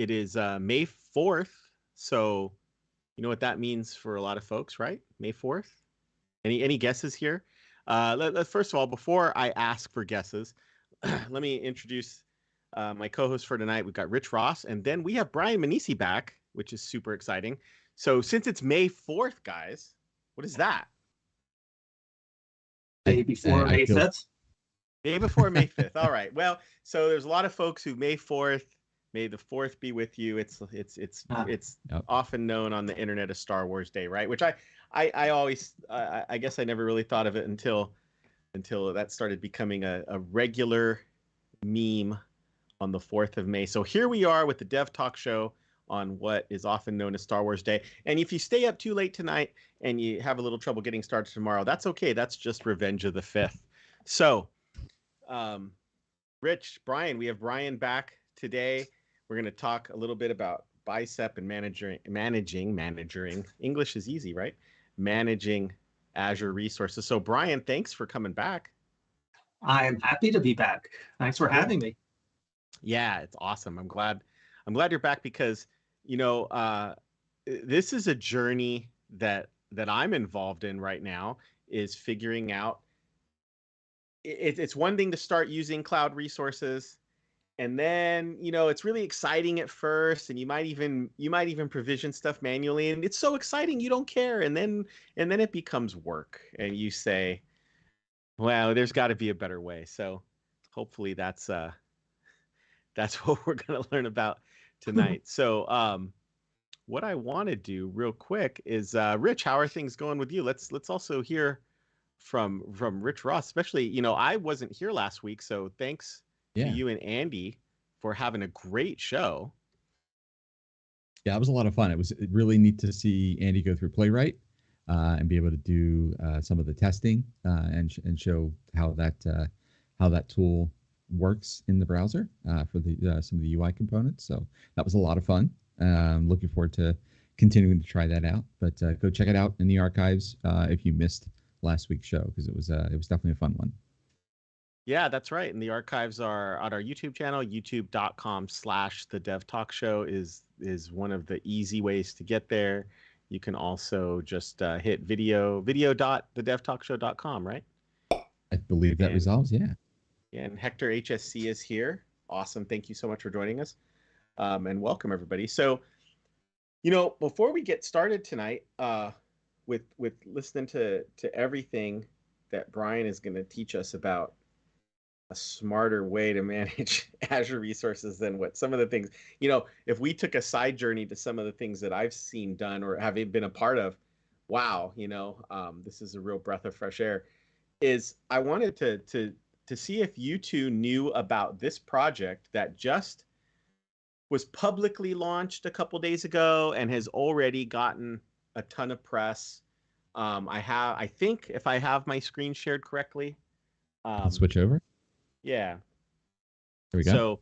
It is May 4th. So you know what that means for a lot of folks, right? May 4th. Any guesses here? First of all, before I ask for guesses, let me introduce my co-host for tonight. We've got Rich Ross, and then we have Brian Minisi back, which is super exciting. So since it's May 4th, guys, what is that? Day before May 5th? Day before May 5th. All right. Well, so there's a lot of folks who May 4th, may the 4th be with you. It's often known on the internet as Star Wars Day, right? Which I always, I guess I never really thought of it until that started becoming a regular meme on the 4th of May. So here we are with the Dev Talk Show on what is often known as Star Wars Day. And if you stay up too late tonight and you have a little trouble getting started tomorrow, that's okay. That's just Revenge of the 5th. So, Rich, Brian, we have Brian back today. We're going to talk a little bit about Bicep and managing. English is easy, right? Managing Azure resources. So, Brian, thanks for coming back. I'm happy to be back. Thanks for having me. Yeah, it's awesome. I'm glad you're back because, you know, this is a journey that I'm involved in right now, is figuring out. It's one thing to start using cloud resources, and then, you know, it's really exciting at first, and you might even provision stuff manually, and it's so exciting you don't care, and then it becomes work, and you say, well, there's got to be a better way. So hopefully that's what we're going to learn about tonight. So what I want to do real quick is, Rich, how are things going with you? Let's also hear from Rich Ross, especially, you know, I wasn't here last week, so thanks to you and Andy for having a great show. Yeah, it was a lot of fun. It was really neat to see Andy go through Playwright and be able to do some of the testing and show how that tool works in the browser for some of the UI components. So that was a lot of fun. Looking forward to continuing to try that out. But go check it out in the archives if you missed last week's show, because it was definitely a fun one. Yeah, that's right. And the archives are on our YouTube channel. YouTube.com/The Dev Talk Show is one of the easy ways to get there. You can also just hit video.thedevtalkshow.com, right? I believe that resolves, yeah. And Hector HSC is here. Awesome. Thank you so much for joining us. And welcome, everybody. So, you know, before we get started tonight, with listening to everything that Brian is going to teach us about a smarter way to manage Azure resources than what some of the things, you know, if we took a side journey to some of the things that I've seen done or have been a part of, wow, you know, this is a real breath of fresh air. Is I wanted to see if you two knew about this project that just was publicly launched a couple days ago and has already gotten a ton of press. I think if I have my screen shared correctly, switch over. Yeah. There we go. So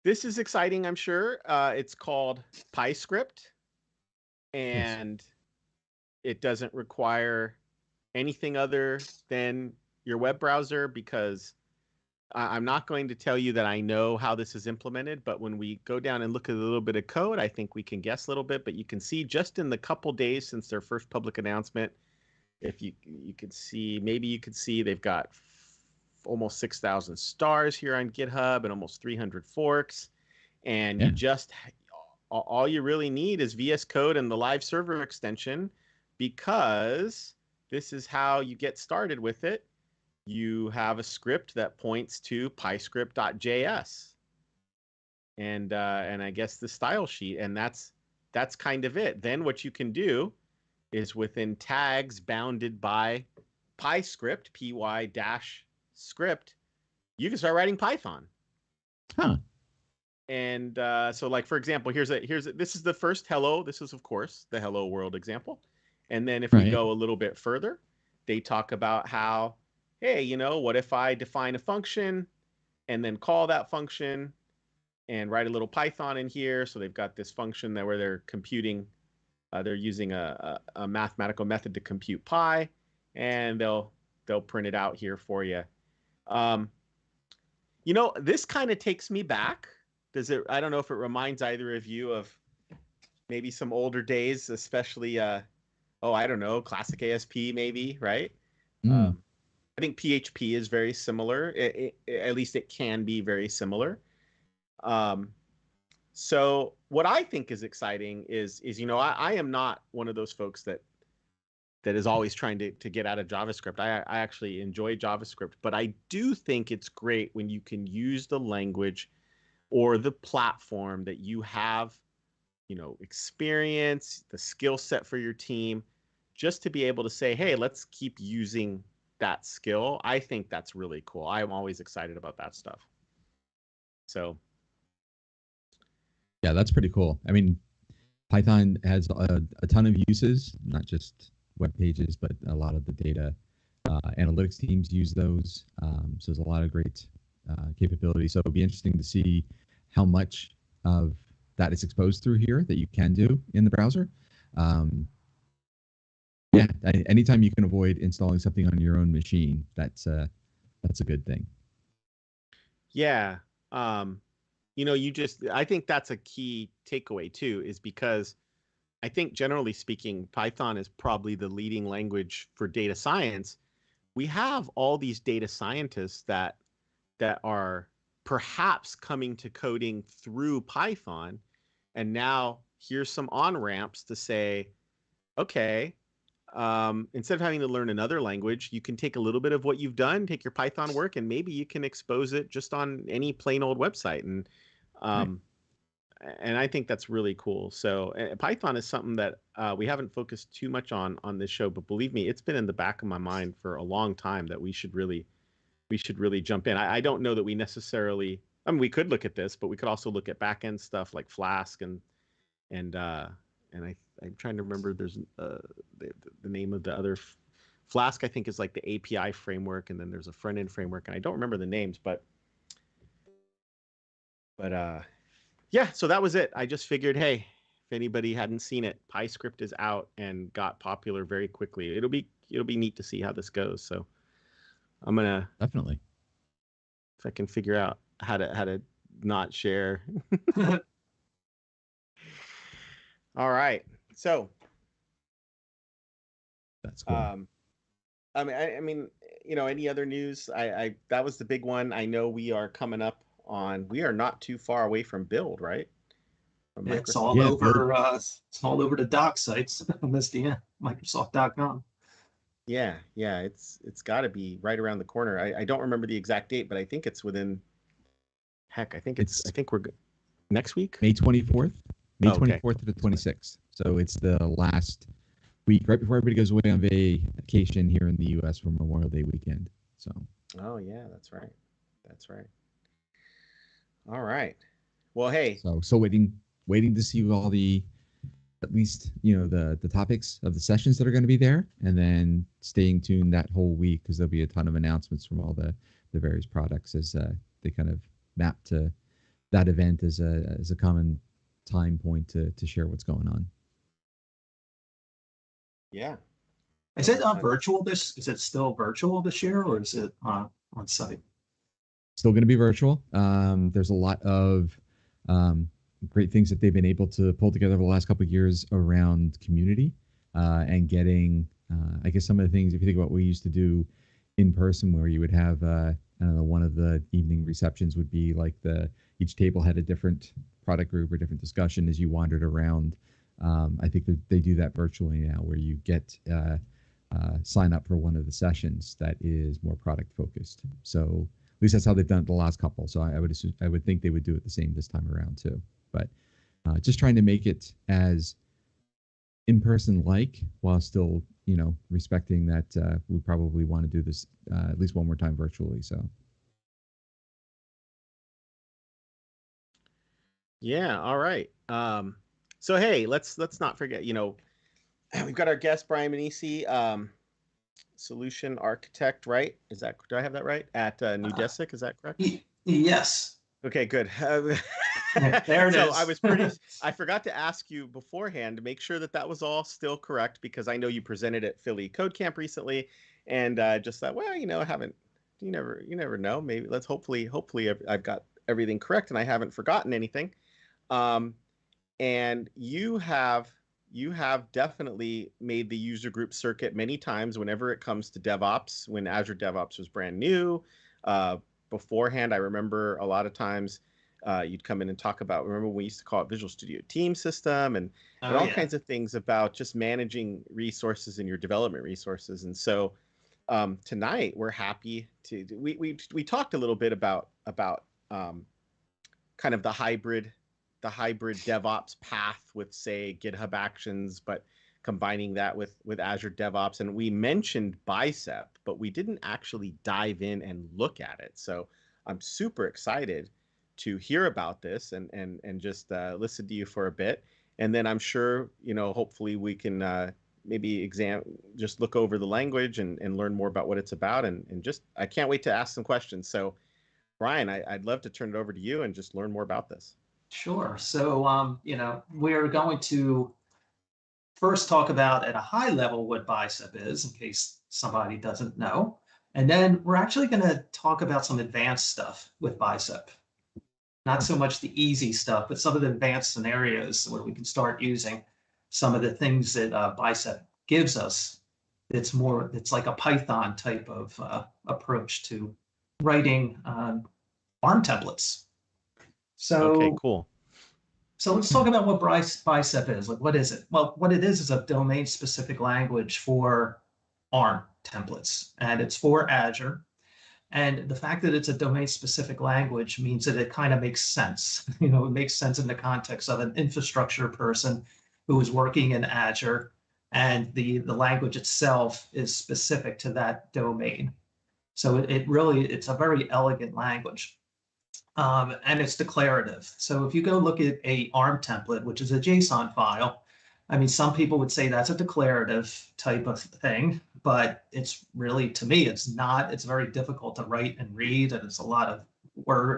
this is exciting, I'm sure. It's called PyScript, and it doesn't require anything other than your web browser, because I'm not going to tell you that I know how this is implemented, but when we go down and look at a little bit of code, I think we can guess a little bit. But you can see just in the couple days since their first public announcement, if you could see, maybe you could see they've got almost 6,000 stars here on GitHub and almost 300 forks. And you just, all you really need is VS Code and the live server extension, because this is how you get started with it. You have a script that points to pyscript.js and I guess the style sheet, and that's kind of it. Then what you can do is, within tags bounded by PyScript, py-script, you can start writing Python. And so, like, for example, this is the first hello. This is, of course, the hello world example. And then if we go a little bit further, they talk about how, hey, you know, what if I define a function and then call that function and write a little Python in here? So they've got this function where they're computing, they're using a mathematical method to compute pi, and they'll print it out here for you. You know, this kind of takes me back Does it? I don't know if it reminds either of you of maybe some older days, especially I don't know, classic ASP maybe, right? Mm. I think PHP is very similar. At least it can be very similar. Um, so what I think is exciting is I am not one of those folks that is always trying to get out of JavaScript. I actually enjoy JavaScript, but I do think it's great when you can use the language or the platform that you have, experience, the skill set for your team, just to be able to say, hey, let's keep using that skill. I think that's really cool. I'm always excited about that stuff. So Yeah, that's pretty cool. I mean, Python has a ton of uses, not just web pages, but a lot of the data analytics teams use those. So there's a lot of great capabilities. So it'll be interesting to see how much of that is exposed through here that you can do in the browser. Yeah, anytime you can avoid installing something on your own machine, that's a good thing. yeah, I think that's a key takeaway too, is because I think generally speaking, Python is probably the leading language for data science. We have all these data scientists that are perhaps coming to coding through Python, and now here's some on ramps to say, okay, instead of having to learn another language, you can take a little bit of what you've done, take your Python work, and maybe you can expose it just on any plain old website. Um, and I think that's really cool. So Python is something that we haven't focused too much on this show, but believe me, it's been in the back of my mind for a long time that we should really jump in. I don't know that we necessarily. I mean, we could look at this, but we could also look at back end stuff like Flask and I'm trying to remember. There's the name of the other Flask. I think is like the API framework, and then there's a front end framework, and I don't remember the names, but yeah. So that was it. I just figured, hey, if anybody hadn't seen it, PyScript is out and got popular very quickly. It'll be neat to see how this goes. So I'm gonna Definitely. if I can figure out how to not share. All right. So That's cool. I mean, any other news? I that was the big one. I know we are coming up on. We are not too far away from Build, right? From It's Microsoft. all Yeah, over. It's all over the doc sites. Miss the Microsoft.com. Yeah. It's got to be right around the corner. I don't remember the exact date, but I think it's within. Heck, I think it's we're next week. May 24th, May Oh, okay. 24th to the 26th. So it's the last week right before everybody goes away on vacation here in the U.S. for Memorial Day weekend. So. Oh yeah, that's right. That's right. All right. Well, hey. So waiting to see all the at least the topics of the sessions that are going to be there, and then staying tuned that whole week because there'll be a ton of announcements from all the various products as they kind of map to that event as a common time point to share what's going on. Yeah. Is it virtual this? Is it still virtual this year, or is it on site? Still going to be virtual. There's a lot of great things that they've been able to pull together over the last couple of years around community and getting, I guess, some of the things, if you think about what we used to do in person, where you would have, I don't know, one of the evening receptions would be like each table had a different product group or different discussion as you wandered around. I think they do that virtually now, where you get sign up for one of the sessions that is more product focused. So at least that's how they've done it the last couple. So I would think they would do it the same this time around too. But just trying to make it as in-person like, while still respecting that we probably want to do this at least one more time virtually. So Yeah. All right. So hey, let's not forget. We've got our guest Brian Minisi, solution architect, right? Do I have that right? At Nudesic, is that correct? Yes. Okay, good. There it So is. I forgot to ask you beforehand to make sure that was all still correct, because I know you presented at Philly Code Camp recently, and just thought, well, I haven't. You never know. Maybe hopefully I've got everything correct and I haven't forgotten anything. And you have definitely made the user group circuit many times whenever it comes to DevOps, when Azure DevOps was brand new. Beforehand, I remember a lot of times you'd come in and talk about, remember we used to call it Visual Studio Team System and all kinds of things about just managing resources and your development resources. And so tonight we're happy to, we talked a little bit about kind of the hybrid DevOps path with, say, GitHub Actions, but combining that with Azure DevOps. And we mentioned Bicep, but we didn't actually dive in and look at it. So I'm super excited to hear about this and just listen to you for a bit. And then I'm sure, hopefully we can maybe just look over the language and learn more about what it's about. And just, I can't wait to ask some questions. So Brian, I'd love to turn it over to you and just learn more about this. Sure. So, we're going to first talk about at a high level what Bicep is, in case somebody doesn't know. And then we're actually going to talk about some advanced stuff with Bicep. Not so much the easy stuff, but some of the advanced scenarios where we can start using some of the things that Bicep gives us. It's like a Python type of approach to writing ARM templates. So, okay, cool. So let's talk about what Bicep is. Like, what is it? Well, what it is a domain-specific language for ARM templates, and it's for Azure. And the fact that it's a domain-specific language means that it kind of makes sense. It makes sense in the context of an infrastructure person who is working in Azure, and the language itself is specific to that domain. So it's a very elegant language. And it's declarative. So if you go look at a ARM template, which is a Json file, I mean, some people would say that's a declarative type of thing, but it's really, to me, it's not. It's very difficult to write and read, and it's a lot of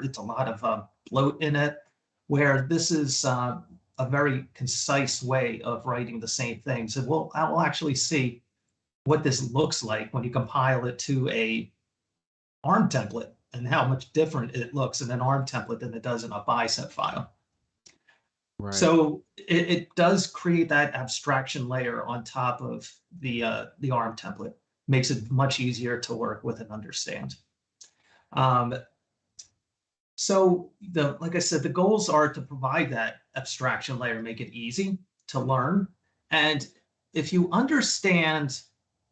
it's a lot of bloat in it, where this is a very concise way of writing the same things. And I will actually see what this looks like when you compile it to a ARM template and how much different it looks in an ARM template than it does in a Bicep file. Right. So it does create that abstraction layer on top of the ARM template, makes it much easier to work with and understand. So like I said, the goals are to provide that abstraction layer, make it easy to learn. And if you understand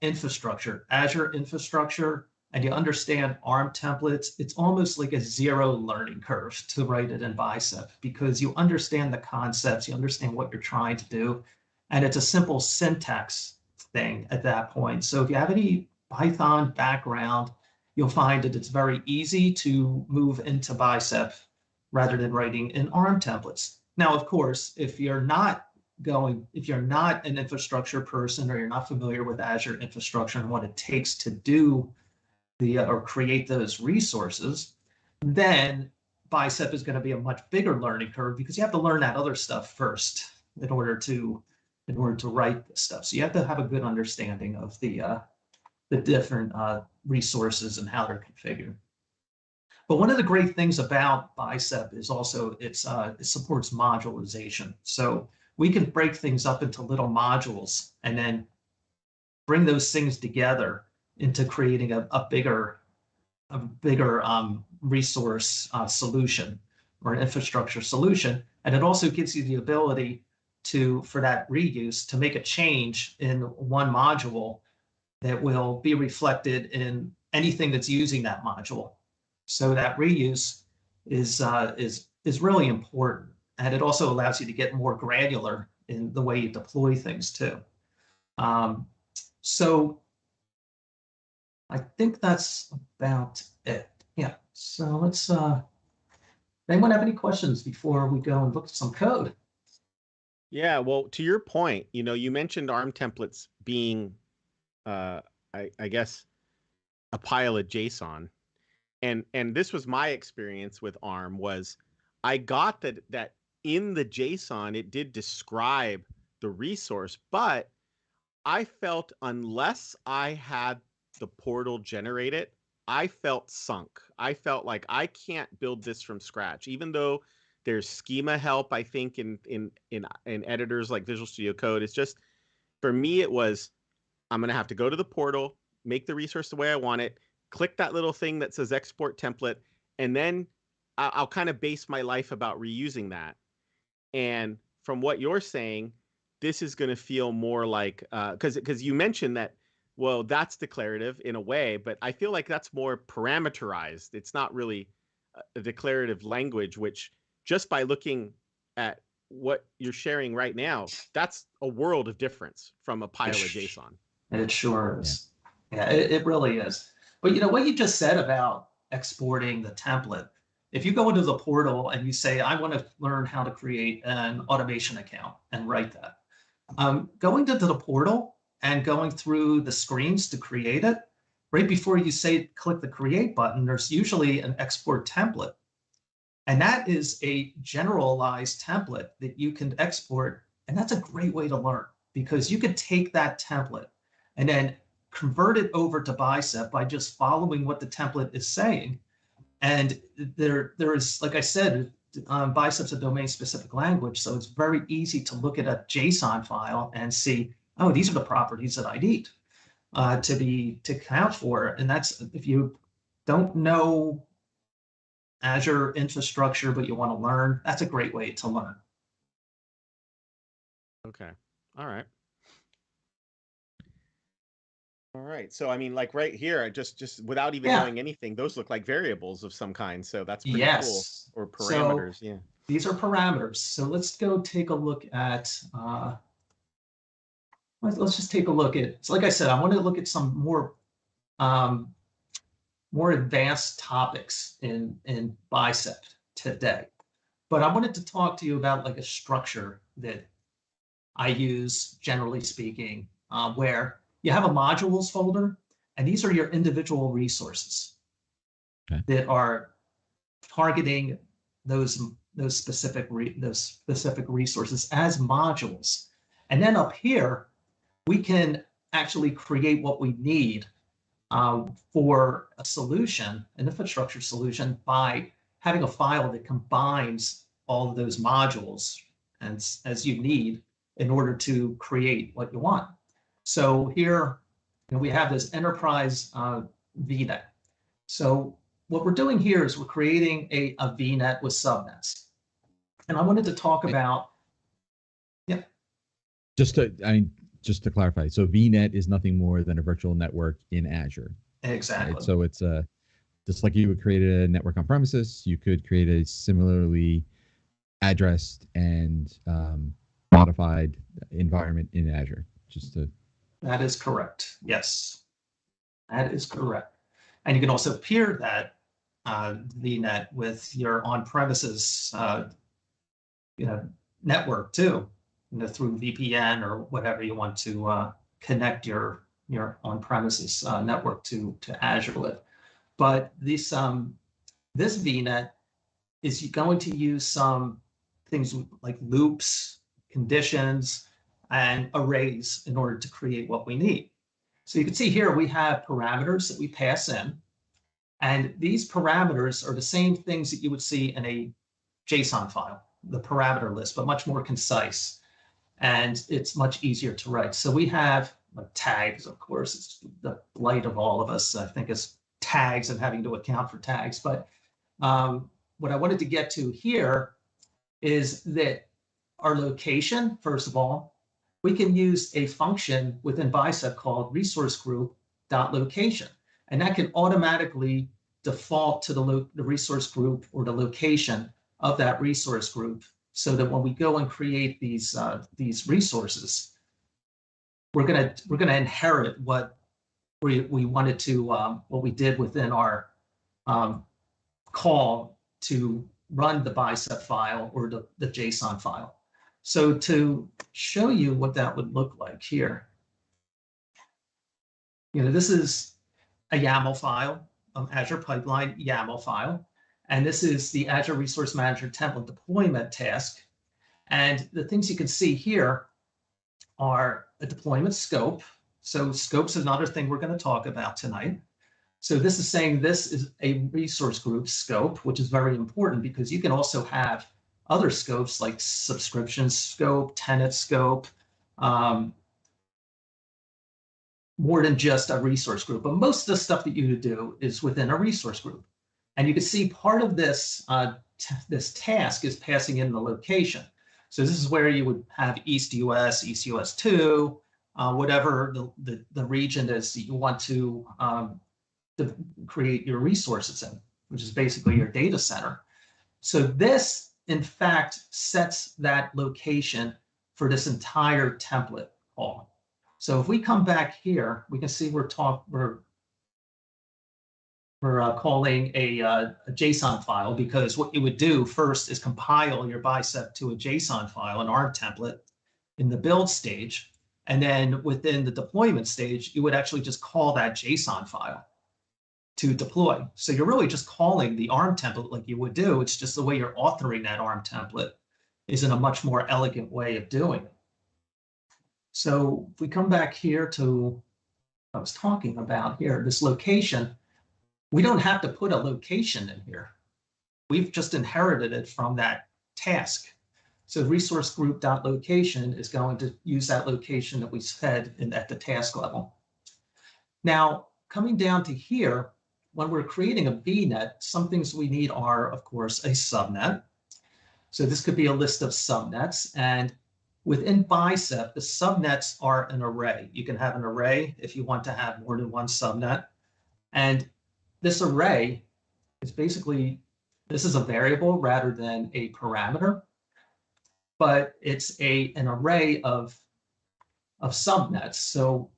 infrastructure, Azure infrastructure, and you understand ARM templates, it's almost like a zero learning curve to write it in Bicep, because you understand the concepts, you understand what you're trying to do, and it's a simple syntax thing at that point. So if you have any Python background, you'll find that it's very easy to move into Bicep rather than writing in ARM templates. Now, of course, if you're not an infrastructure person, or you're not familiar with Azure infrastructure and what it takes to do or create those resources, then Bicep is going to be a much bigger learning curve, because you have to learn that other stuff first in order to write this stuff. So you have to have a good understanding of the different resources and how they're configured. But one of the great things about Bicep is also it supports modularization. So we can break things up into little modules and then bring those things together into creating a bigger resource solution, or an infrastructure solution. And it also gives you the ability for that reuse, to make a change in one module that will be reflected in anything that's using that module. So that reuse is really important. And it also allows you to get more granular in the way you deploy things too. So I think that's about it. Yeah. So let's, anyone have any questions before we go and look at some code? Yeah. Well, to your point, you mentioned ARM templates being, I guess, a pile of JSON. And this was my experience with ARM. Was I got that in the JSON, it did describe the resource, but I felt unless I had the portal generate it, I felt sunk. I felt like I can't build this from scratch, even though there's schema help. I think in editors like Visual Studio Code. It's just for me, it was I'm gonna have to go to the portal, make the resource the way I want it, click that little thing that says export template, and then I'll kind of base my life about reusing that. And from what you're saying, this is going to feel more like because you mentioned that, well, that's declarative in a way, but I feel like that's more parameterized. It's not really a declarative language, which just by looking at what you're sharing right now, that's a world of difference from a pile of JSON. It sure Yeah. is. Yeah, it really is. But you know what you just said about exporting the template, if you go into the portal and you say, I want to learn how to create an automation account and write that, going into the portal and going through the screens to create it, right before you say click the create button, there's usually an export template. And that is a generalized template that you can export. And that's a great way to learn because you could take that template and then convert it over to Bicep by just following what the template is saying. And there is, like I said, Bicep's a domain-specific language, so it's very easy to look at a JSON file and see, oh, these are the properties that I need to count for. And that's if you don't know Azure infrastructure, but you want to learn, that's a great way to learn. Okay. All right. All right. So I mean, like right here, I just without even knowing anything, those look like variables of some kind. So that's pretty cool. Or parameters. So yeah. These are parameters. So let's go take a look at. Let's just take a look at. So like I said, I want to look at some more advanced topics in Bicep today. But I wanted to talk to you about like a structure that I use, generally speaking, where you have a modules folder, and these are your individual resources that are targeting those specific resources as modules. And then up here, we can actually create what we need for a solution, an infrastructure solution, by having a file that combines all of those modules and as you need in order to create what you want. So here, we have this enterprise VNet. So what we're doing here is we're creating a VNet with subnets. And I wanted to talk about, Just to clarify, so VNet is nothing more than a virtual network in Azure. Exactly. Right? So it's just like you would create a network on premises, you could create a similarly addressed and modified environment in Azure. That is correct. Yes, that is correct. And you can also peer that VNet with your on-premises network too, through VPN or whatever you want to connect your on-premises network to Azure with. But this VNet is going to use some things like loops, conditions, and arrays in order to create what we need. So you can see here we have parameters that we pass in. And these parameters are the same things that you would see in a JSON file, the parameter list, but much more concise. And it's much easier to write. So we have tags, of course. It's the blight of all of us, I think, is tags and having to account for tags. But what I wanted to get to here is that our location, first of all, we can use a function within Bicep called resource group.location. And that can automatically default to the resource group or the location of that resource group, so that when we go and create these resources, we're gonna inherit what we wanted to what we did within our call to run the Bicep file or the JSON file. So to show you what that would look like here, this is a YAML file, Azure Pipeline YAML file. And this is the Azure Resource Manager template deployment task. And the things you can see here are a deployment scope. So scope's another thing we're going to talk about tonight. So this is saying this is a resource group scope, which is very important because you can also have other scopes like subscription scope, tenant scope, more than just a resource group. But most of the stuff that you do is within a resource group. And you can see part of this, this task is passing in the location. So this is where you would have East US, East US 2, whatever the region is that you want to create your resources in, which is basically your data center. So this, in fact, sets that location for this entire template call. So if we come back here, we can see we're calling a JSON file, because what you would do first is compile your Bicep to a JSON file, an ARM template, in the build stage. And then within the deployment stage, you would actually just call that JSON file to deploy. So you're really just calling the ARM template like you would do. It's just the way you're authoring that ARM template is in a much more elegant way of doing it. So if we come back here to what I was talking about here, this location, we don't have to put a location in here. We've just inherited it from that task. So resource group.location is going to use that location that we said at the task level. Now, coming down to here, when we're creating a VNet, some things we need are, of course, a subnet. So this could be a list of subnets. And within Bicep, the subnets are an array. You can have an array if you want to have more than one subnet. And this array is basically, this is a variable rather than a parameter, but it's an array of subnets. So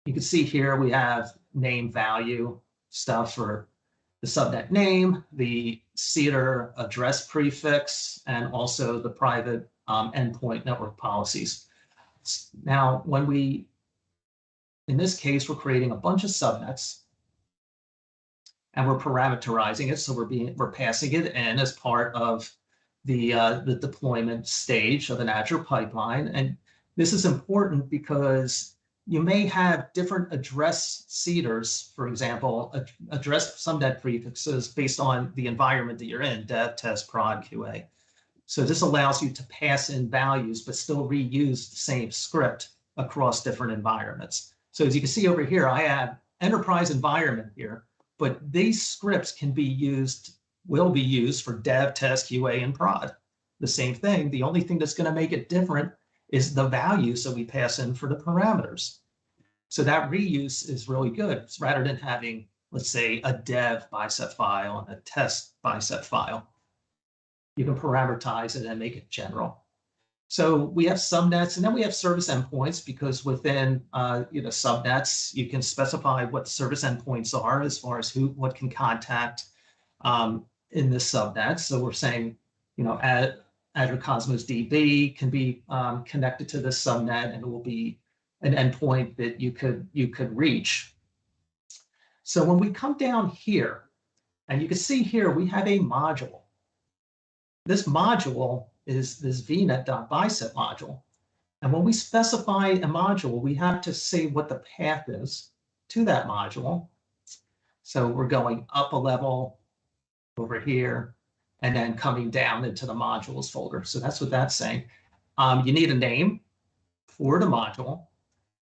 you can see here we have name value stuff for the subnet name, the CEDAR address prefix, and also the private endpoint network policies. Now, in this case, we're creating a bunch of subnets and we're parameterizing it. So we're passing it in as part of the deployment stage of an Azure pipeline. And this is important because you may have different address CEDARs, for example, address subnet prefixes based on the environment that you're in, dev, test, prod, QA. So this allows you to pass in values, but still reuse the same script across different environments. So as you can see over here, I have enterprise environment here, but these scripts will be used for dev, test, QA, and prod. The same thing. The only thing that's going to make it different is the values that we pass in for the parameters. So that reuse is really good. It's rather than having, let's say, a dev Bicep file and a test Bicep file. You can parameterize it and make it general. So we have subnets, and then we have service endpoints, because within subnets, you can specify what the service endpoints are as far as what can contact in this subnet. So we're saying, Azure Cosmos DB can be connected to this subnet, and it will be an endpoint that you could reach. So when we come down here, and you can see here, we have a module. This module is this vnet.bicep module. And when we specify a module, we have to say what the path is to that module. So we're going up a level over here, and then coming down into the modules folder. So that's what that's saying. You need a name for the module,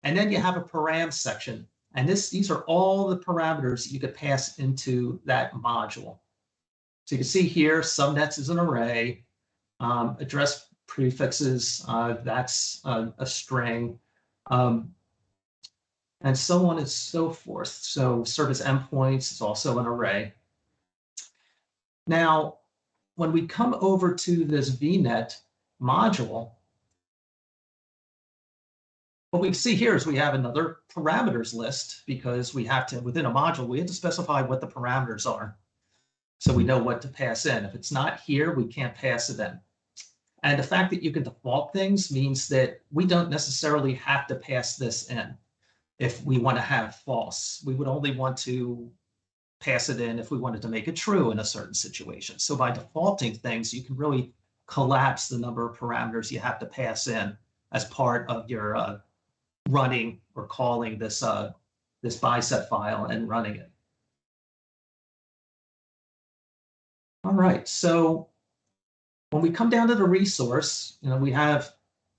and then you have a param section. And these are all the parameters that you could pass into that module. So you can see here, subnets is an array, address prefixes, that's a string, and so on and so forth. So service endpoints is also an array. Now, when we come over to this VNet module, what we see here is we have another parameters list, because we have to, within a module, we have to specify what the parameters are, so we know what to pass in. If it's not here, we can't pass it in. And the fact that you can default things means that we don't necessarily have to pass this in if we want to have false. We would only want to pass it in if we wanted to make it true in a certain situation. So by defaulting things, you can really collapse the number of parameters you have to pass in as part of your running or calling this Bicep file and running it. All right, so when we come down to the resource, we have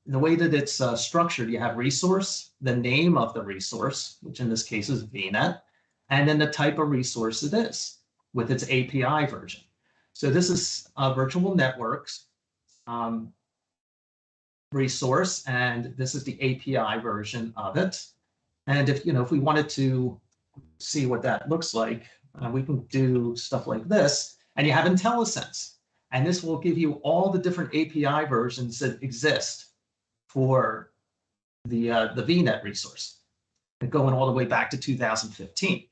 the way that it's structured. You have resource, the name of the resource, which in this case is VNet, and then the type of resource it is with its API version. So this is virtual networks resource, and this is the API version of it. And if we wanted to see what that looks like, we can do stuff like this. And you have Intellisense. And this will give you all the different API versions that exist for the VNet resource, going all the way back to 2015.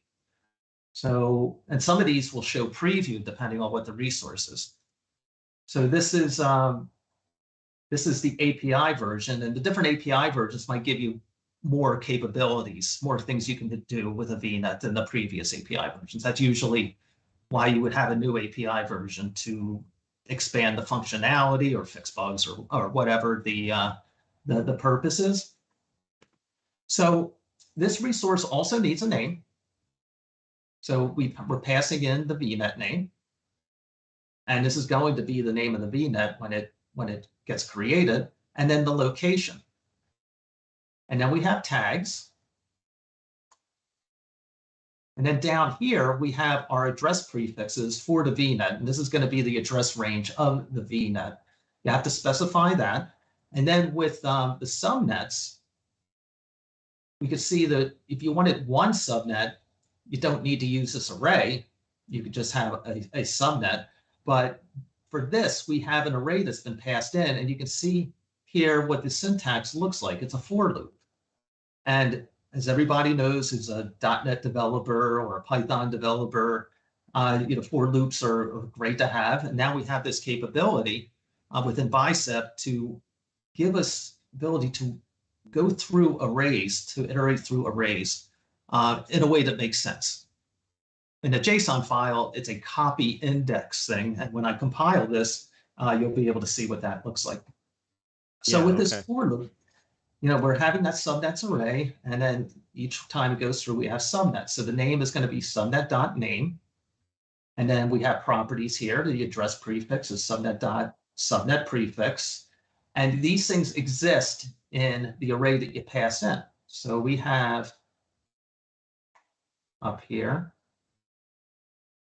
So, and some of these will show preview depending on what the resource is. So this is the API version, and the different API versions might give you more capabilities, more things you can do with a VNet than the previous API versions. That's usually why you would have a new API version, to expand the functionality or fix bugs or whatever the purpose is. So this resource also needs a name. So we're passing in the VNet name. And this is going to be the name of the VNet when it gets created, and then the location. And then we have tags. And then down here, we have our address prefixes for the VNet. And this is going to be the address range of the VNet. You have to specify that. And then with the subnets, we could see that if you wanted one subnet, you don't need to use this array. You could just have a subnet. But for this, we have an array that's been passed in, and you can see here what the syntax looks like. It's a for loop. And as everybody knows, who's a .NET developer or a Python developer, for loops are great to have. And now we have this capability within Bicep to give us ability to go through arrays, to iterate through arrays in a way that makes sense. In a Json file, it's a copy index thing. And when I compile this, you'll be able to see what that looks like. So with this for loop, we're having that subnets array, and then each time it goes through, we have subnets. So the name is going to be subnet.name. And then we have properties here. The address prefix is subnet prefix. And these things exist in the array that you pass in. So we have up here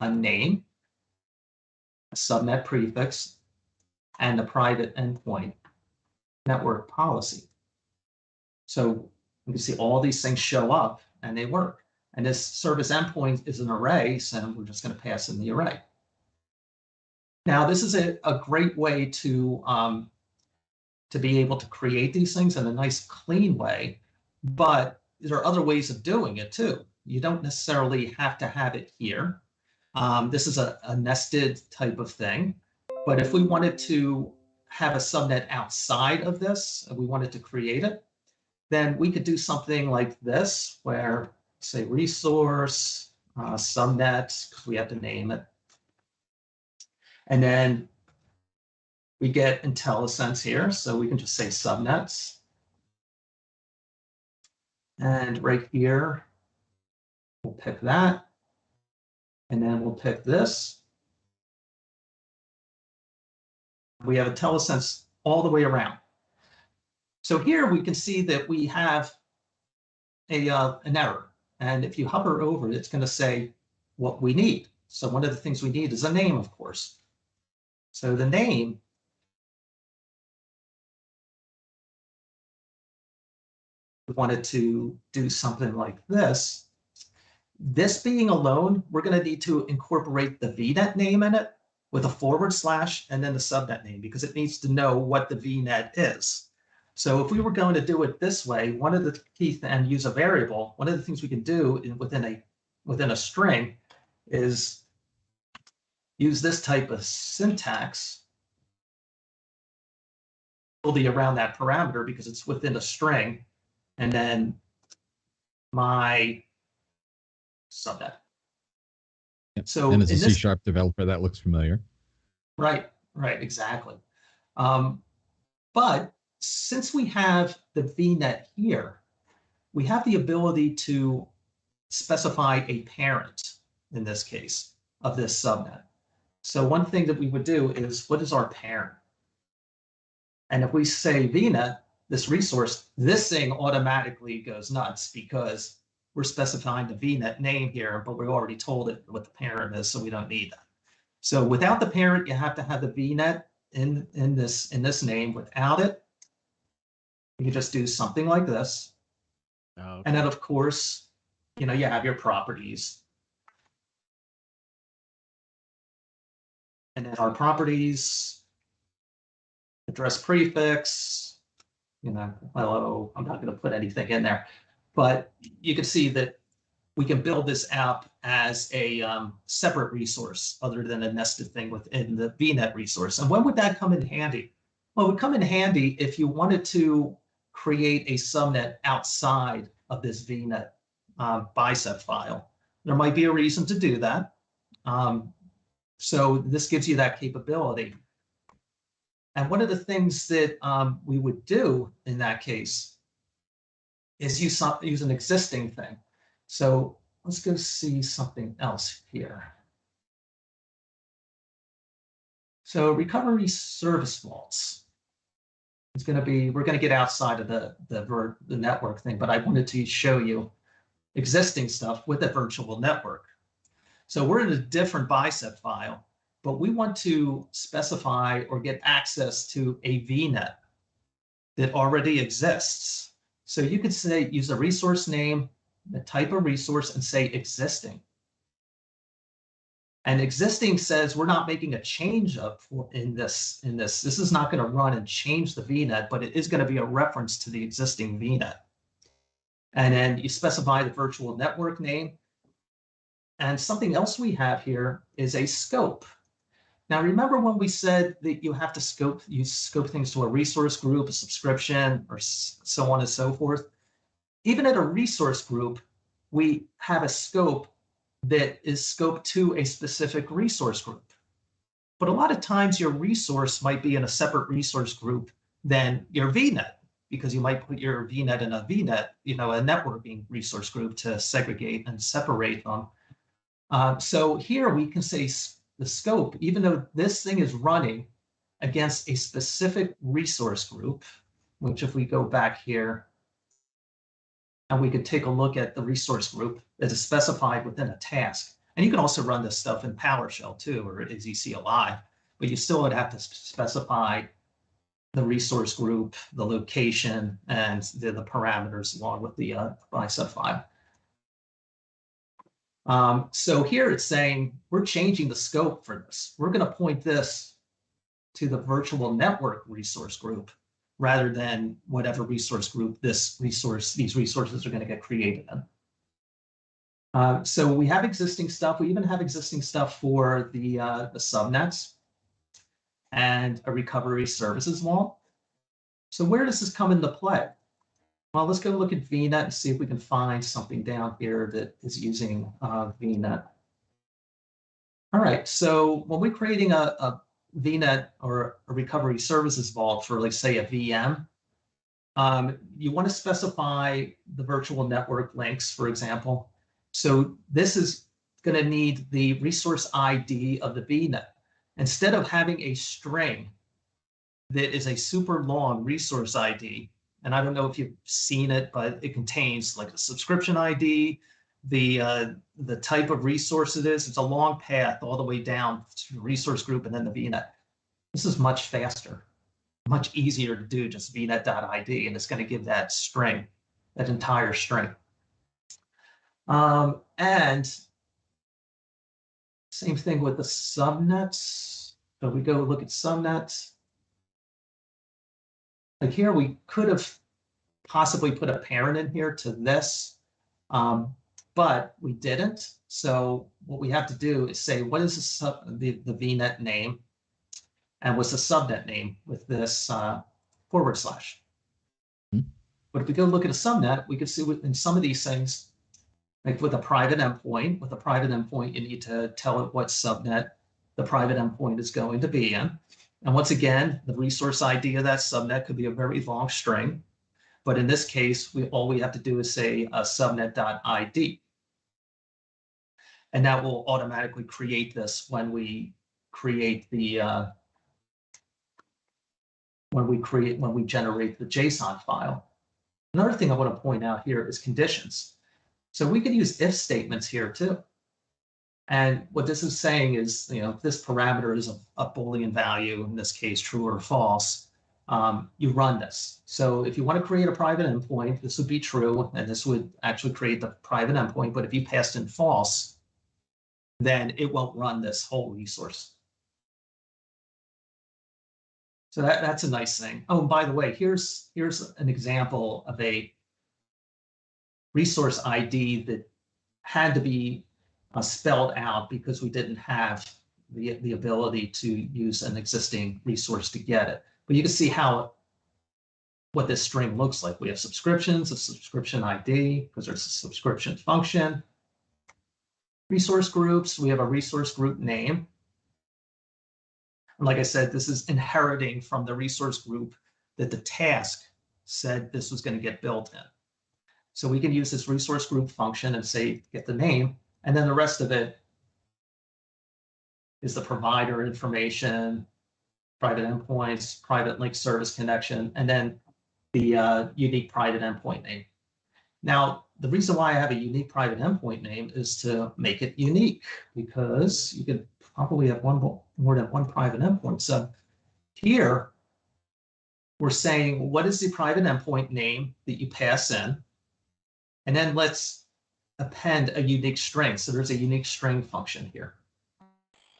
a name, a subnet prefix, and a private endpoint network policy. So you can see all these things show up and they work. And this service endpoint is an array, so we're just going to pass in the array. Now, this is a great way to be able to create these things in a nice, clean way, but there are other ways of doing it too. You don't necessarily have to have it here. This is a nested type of thing, but if we wanted to have a subnet outside of this, and we wanted to create it, then we could do something like this, where say resource, subnet, because we have to name it. And then we get Intellisense here, so we can just say subnets. And right here, we'll pick that. And then we'll pick this. We have Intellisense all the way around. So here we can see that we have an error. And if you hover over it, it's going to say what we need. So one of the things we need is a name, of course. So the name we wanted to do something like this. This being alone, we're going to need to incorporate the VNet name in it with a / and then the subnet name, because it needs to know what the VNet is. So if we were going to do it this way, one of the key and use a variable, one of the things we can do within a string is use this type of syntax around that parameter, because it's within a string, and then my subnet. Yep. So and as a C# developer, that looks familiar. Right, exactly. But since we have the VNet here, we have the ability to specify a parent, in this case, of this subnet. So one thing that we would do is, what is our parent? And if we say VNet, this resource, this thing automatically goes nuts because we're specifying the VNet name here, but we already told it what the parent is, so we don't need that. So without the parent, you have to have the VNet in this name. Without it, you can just do something like this. Okay. And then, of course, you have your properties. And then our properties, address prefix, hello, I'm not going to put anything in there. But you can see that we can build this app as a separate resource other than a nested thing within the VNet resource. And when would that come in handy? Well, it would come in handy if you wanted to create a subnet outside of this VNet Bicep file. There might be a reason to do that. So this gives you that capability. And one of the things that we would do in that case is use an existing thing. So let's go see something else here. So recovery service vaults. It's going to be, we're going to get outside of the network thing, but I wanted to show you existing stuff with a virtual network. So we're in a different Bicep file, but we want to specify or get access to a VNet that already exists. So you could say, use a resource name, the type of resource, and say existing. And existing says we're not making a change in this. This is not going to run and change the VNet, but it is going to be a reference to the existing VNet. And then you specify the virtual network name. And something else we have here is a scope. Now, remember when we said that you have to scope things to a resource group, a subscription, or so on and so forth? Even at a resource group, we have a scope that is scoped to a specific resource group. But a lot of times your resource might be in a separate resource group than your VNet, because you might put your VNet in a VNet, a networking resource group to segregate and separate them. So here we can say the scope, even though this thing is running against a specific resource group, which if we go back here, and we could take a look at the resource group that is specified within a task. And you can also run this stuff in PowerShell too, or ZCLI, but you still would have to specify the resource group, the location, and the parameters along with the Bicep file. So here it's saying we're changing the scope for this. We're going to point this to the virtual network resource group rather than whatever resource group these resources are going to get created in. So we have existing stuff. We even have existing stuff for the subnets and a recovery services vault. So where does this come into play? Well, let's go look at VNet and see if we can find something down here that is using VNet. All right, so when we're creating a VNet or a recovery services vault for, like, say, a VM, you want to specify the virtual network links, for example. So this is going to need the resource ID of the VNet. Instead of having a string that is a super long resource ID, and I don't know if you've seen it, but it contains like the subscription ID, the type of resource it is. It's a long path all the way down to the resource group and then the VNet. This is much faster, much easier to do, just vnet.id, and it's going to give that string, that entire string. And same thing with the subnets. So we go look at subnets. Like here, we could have possibly put a parent in here to this, but we didn't. So what we have to do is say, what is the VNet name? And what's the subnet name with this /? But if we go look at a subnet, we can see in some of these things, like with a private endpoint, you need to tell it what subnet the private endpoint is going to be in. And once again, the resource ID of that subnet could be a very long string. But in this case, all we have to do is say subnet.id. And that will automatically create this when we create the when we generate the JSON file. Another thing I want to point out here is conditions. So we can use if statements here too. And what this is saying is, this parameter is a Boolean value, in this case, true or false. You run this. So if you want to create a private endpoint, this would be true, and this would actually create the private endpoint. But if you passed in false, then it won't run this whole resource. So that's a nice thing. Oh, and by the way, here's an example of a resource ID that had to be spelled out because we didn't have the ability to use an existing resource to get it. But you can see what this string looks like. We have subscriptions, a subscription ID, because there's a subscription function. Resource groups, we have a resource group name. And like I said, this is inheriting from the resource group that the task said this was going to get built in. So we can use this resource group function and say, get the name, and then the rest of it is the provider information, private endpoints, private link service connection, and then the unique private endpoint name. Now, the reason why I have a unique private endpoint name is to make it unique, because you could probably have more than one private endpoint. So here, we're saying, what is the private endpoint name that you pass in? And then let's append a unique string. So there's a unique string function here.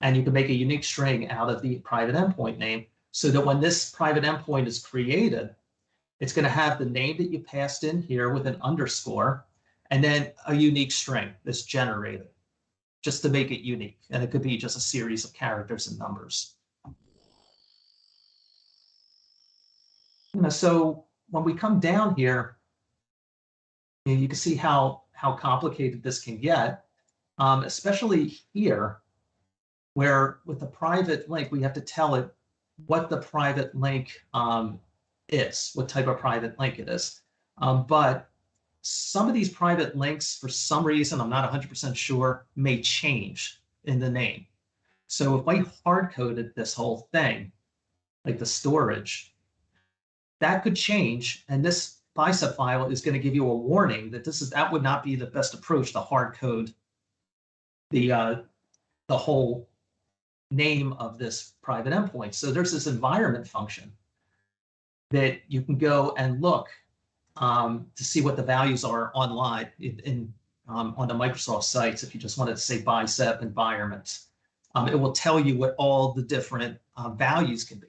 And you can make a unique string out of the private endpoint name so that when this private endpoint is created, it's going to have the name that you passed in here with an underscore, and then a unique string that's generated, just to make it unique. And it could be just a series of characters and numbers. So when we come down here, you can see how complicated this can get, especially here, where with the private link, we have to tell it what the private link is, what type of private link it is. But some of these private links, for some reason, I'm not 100% sure, may change in the name. So if I hard-coded this whole thing, like the storage, that could change, and this Bicep file is going to give you a warning that that would not be the best approach to hard code the whole name of this private endpoint. So there's this environment function that you can go and look to see what the values are online on the Microsoft sites. If you just wanted to say Bicep environment, it will tell you what all the different values can be.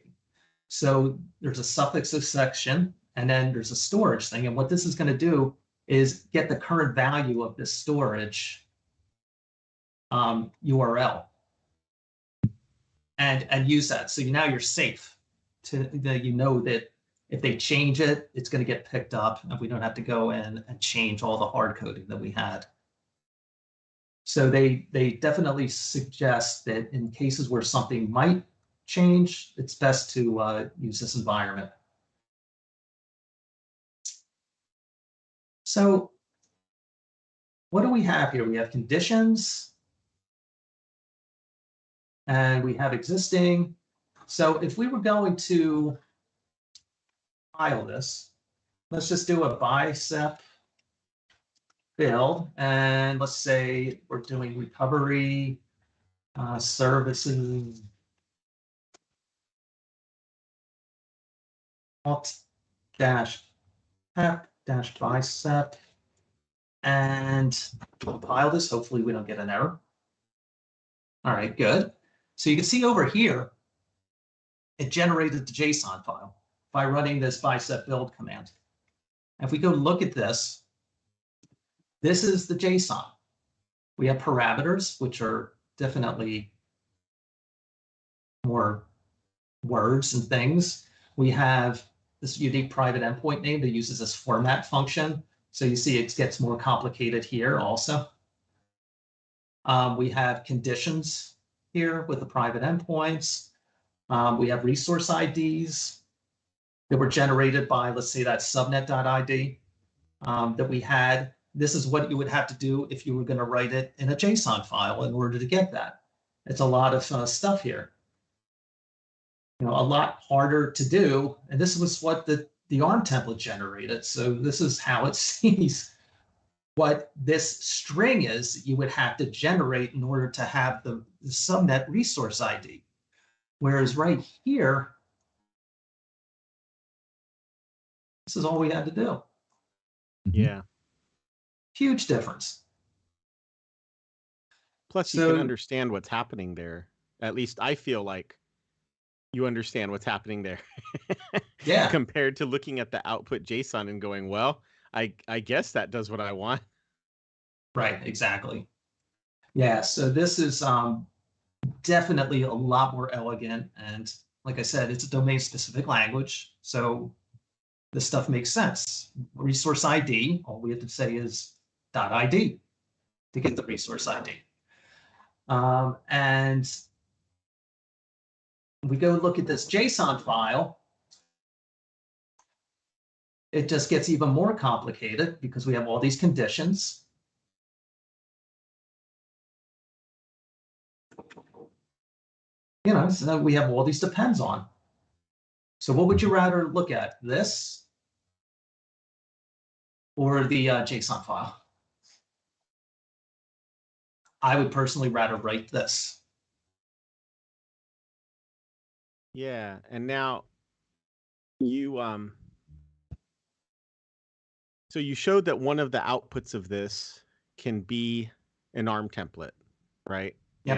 So there's a suffixes section, and then there's a storage thing. And what this is going to do is get the current value of this storage URL and use that. So now you're safe that if they change it, it's going to get picked up, and we don't have to go in and change all the hard coding that we had. So they definitely suggest that in cases where something might change, it's best to use this environment. So what do we have here? We have conditions, and we have existing. So if we were going to file this, let's just do a Bicep build, and let's say we're doing recovery services alt-pep-bicep, and compile this. Hopefully we don't get an error. All right, good. So you can see over here, it generated the JSON file by running this Bicep build command. And if we go look at this, this is the JSON. We have parameters, which are definitely more words and things. We have this unique private endpoint name that uses this format function. So you see it gets more complicated here also. We have conditions here with the private endpoints. We have resource IDs that were generated by, let's say, that subnet.id that we had. This is what you would have to do if you were going to write it in a JSON file in order to get that. It's a lot of stuff here. A lot harder to do. And this was what the ARM template generated. So this is how it sees what this string is you would have to generate in order to have the subnet resource ID. Whereas right here, this is all we had to do. Yeah. Huge difference. Plus, you can understand what's happening there. At least I feel like you understand what's happening there. Yeah. Compared to looking at the output JSON and going, well, I guess that does what I want. Right, exactly. Yeah, so this is definitely a lot more elegant. And like I said, it's a domain-specific language. So this stuff makes sense. Resource ID, all we have to say is .id to get the resource ID. And we go look at this JSON file. It just gets even more complicated because we have all these conditions. So we have all these depends on. So what would you rather look at, this or the JSON file? I would personally rather write this. Yeah, and now you so you showed that one of the outputs of this can be an ARM template, right? Yep.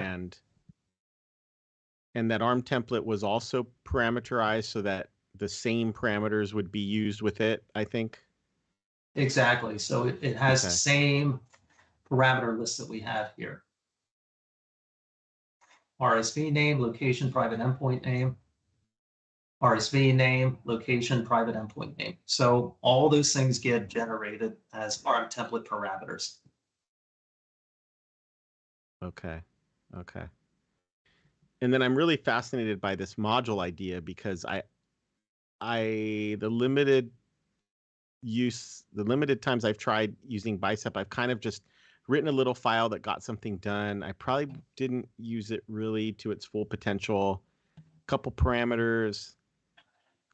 And that ARM template was also parameterized so that the same parameters would be used with it, I think. Exactly. So it has the same parameter list that we have here. RSV name, location, private endpoint name. RSV name, location, private endpoint name. So all those things get generated as ARM template parameters. Okay. And then I'm really fascinated by this module idea because the limited times I've tried using Bicep, I've kind of just written a little file that got something done. I probably didn't use it really to its full potential. Couple parameters,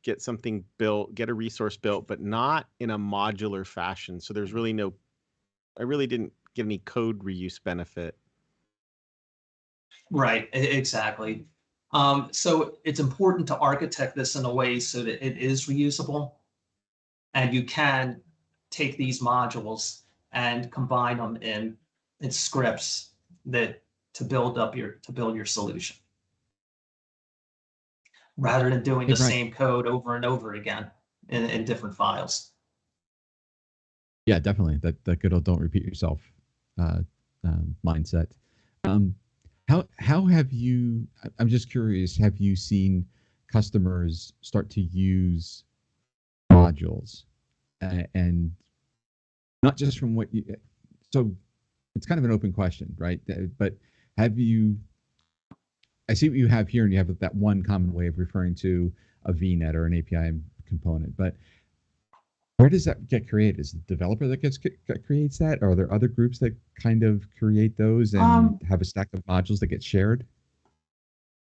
get something built, get a resource built, but not in a modular fashion. So there's really I really didn't get any code reuse benefit. Right, exactly. So it's important to architect this in a way so that it is reusable, and you can take these modules and combine them in scripts to build your solution, rather than doing the same code over and over again in different files. Yeah, definitely. That good old don't repeat yourself mindset. How have you? I'm just curious. Have you seen customers start to use modules, and not just from what you? So it's kind of an open question, right? But have you? I see what you have here, and you have that one common way of referring to a VNet or an API component, but where does that get created? Is it the developer that creates that? Or are there other groups that kind of create those and have a stack of modules that get shared?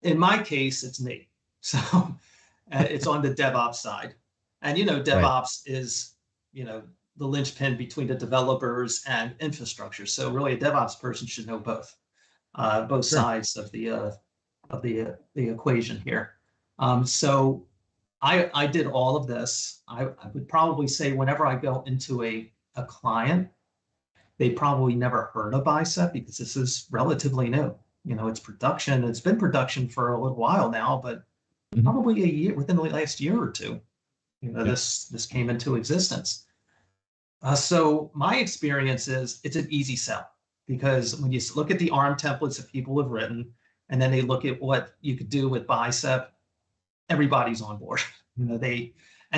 In my case, it's me. So it's on the DevOps side. And, DevOps is, the linchpin between the developers and infrastructure. So really a DevOps person should know both sides of the equation here. So I did all of this. I would probably say whenever I go into a client, they probably never heard of Bicep because this is relatively new. It's production. It's been production for a little while now, but probably a year, within the last year or two, this came into existence. So my experience is it's an easy sell, because when you look at the ARM templates that people have written, and then they look at what you could do with Bicep, everybody's on board. And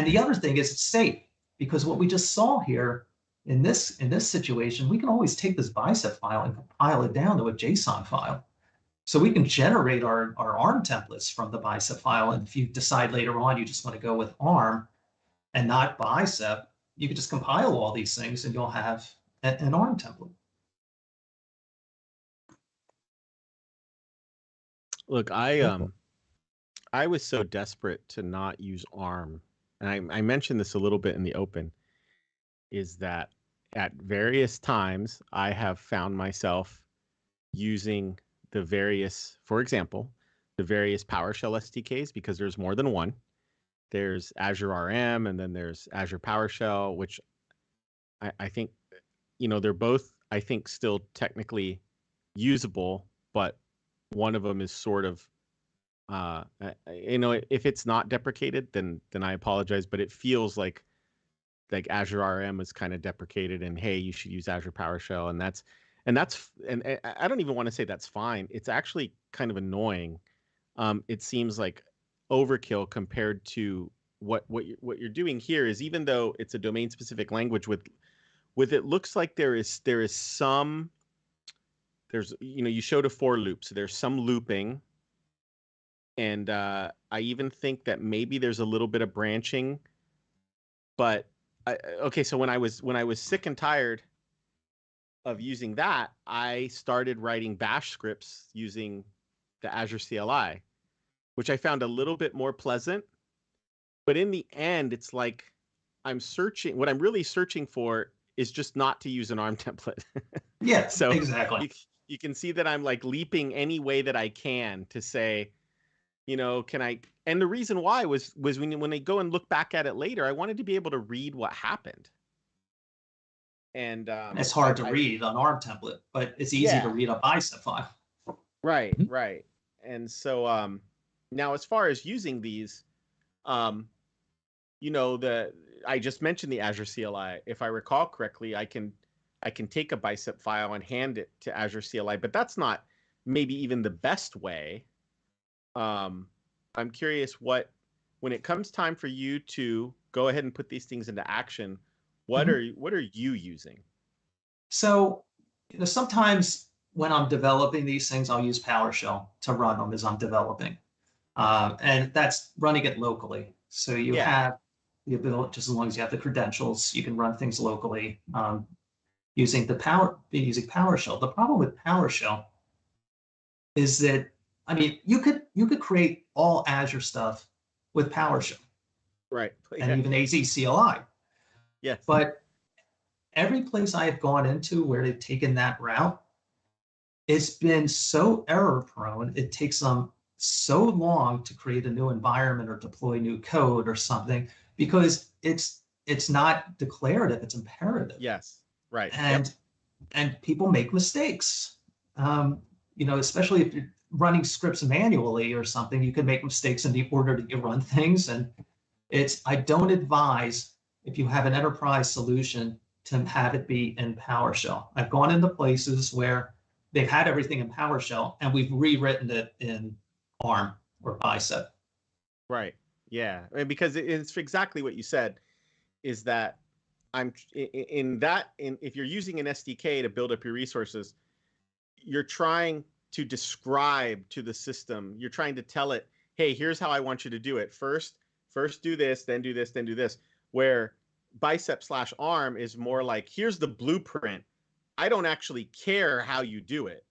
the other thing is it's safe, because what we just saw here in this situation, we can always take this Bicep file and compile it down to a JSON file. So we can generate our ARM templates from the Bicep file. And if you decide later on you just want to go with ARM and not Bicep, you can just compile all these things and you'll have an ARM template. Look, I was so desperate to not use ARM, and I mentioned this a little bit in the open, is that at various times I have found myself using for example, the various PowerShell SDKs, because there's more than one. There's Azure RM, and then there's Azure PowerShell, which I think, they're both, I think, still technically usable, but one of them is sort of, if it's not deprecated, then I apologize, but it feels like Azure RM is kind of deprecated, and hey, you should use Azure PowerShell, and I don't even want to say that's fine. It's actually kind of annoying. It seems like overkill compared to what you're doing here. Is, even though it's a domain specific language, with it looks like there's you showed a for loop, so there's some looping, and I even think that maybe there's a little bit of branching, but okay. So when I was sick and tired of using that, I started writing bash scripts using the Azure CLI, which I found a little bit more pleasant. But in the end, it's like what I'm really searching for is just not to use an ARM template. Yeah, So exactly. you can see that I'm like leaping any way that I can to say, can I? And the reason why was when they go and look back at it later, I wanted to be able to read what happened. And It's hard to read an ARM template, but it's easy to read a Bicep file. Right, right. And so now, as far as using these, I just mentioned the Azure CLI. If I recall correctly, I can take a Bicep file and hand it to Azure CLI, but that's not maybe even the best way. I'm curious, when it comes time for you to go ahead and put these things into action, what are you using? So, sometimes when I'm developing these things, I'll use PowerShell to run them as I'm developing. And that's running it locally. So you have the ability, just as long as you have the credentials, you can run things locally using PowerShell. The problem with PowerShell is that, you could create all Azure stuff with PowerShell, right? And even AZ CLI. Yes. But every place I have gone into where they've taken that route, it's been so error prone. It takes them so long to create a new environment or deploy new code or something, because it's not declarative, it's imperative. Yes. Right. And people make mistakes. Especially if you're running scripts manually or something, you can make mistakes in the order that you run things. And I don't advise, if you have an enterprise solution, to have it be in PowerShell. I've gone into places where they've had everything in PowerShell and we've rewritten it in ARM or Bicep. Right. Yeah. Because it's exactly what you said, is that if you're using an SDK to build up your resources, you're trying to describe to the system, you're trying to tell it, hey, here's how I want you to do it. First do this, then do this, then do this. Where Bicep/ARM is more like, here's the blueprint. I don't actually care how you do it.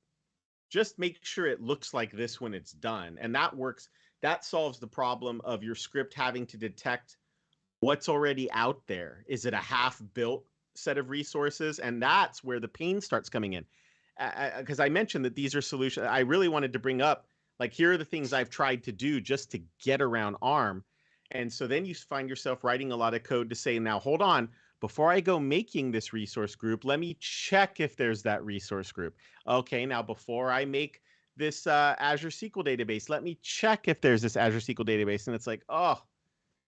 Just make sure it looks like this when it's done. And that works. That solves the problem of your script having to detect what's already out there. Is it a half-built set of resources? And that's where the pain starts coming in. Because I mentioned that these are solutions. I really wanted to bring up, like, here are the things I've tried to do just to get around ARM. And so then you find yourself writing a lot of code to say, now, hold on, before I go making this resource group, let me check if there's that resource group. Okay, now before I make this Azure SQL database, let me check if there's this Azure SQL database. And it's like, oh,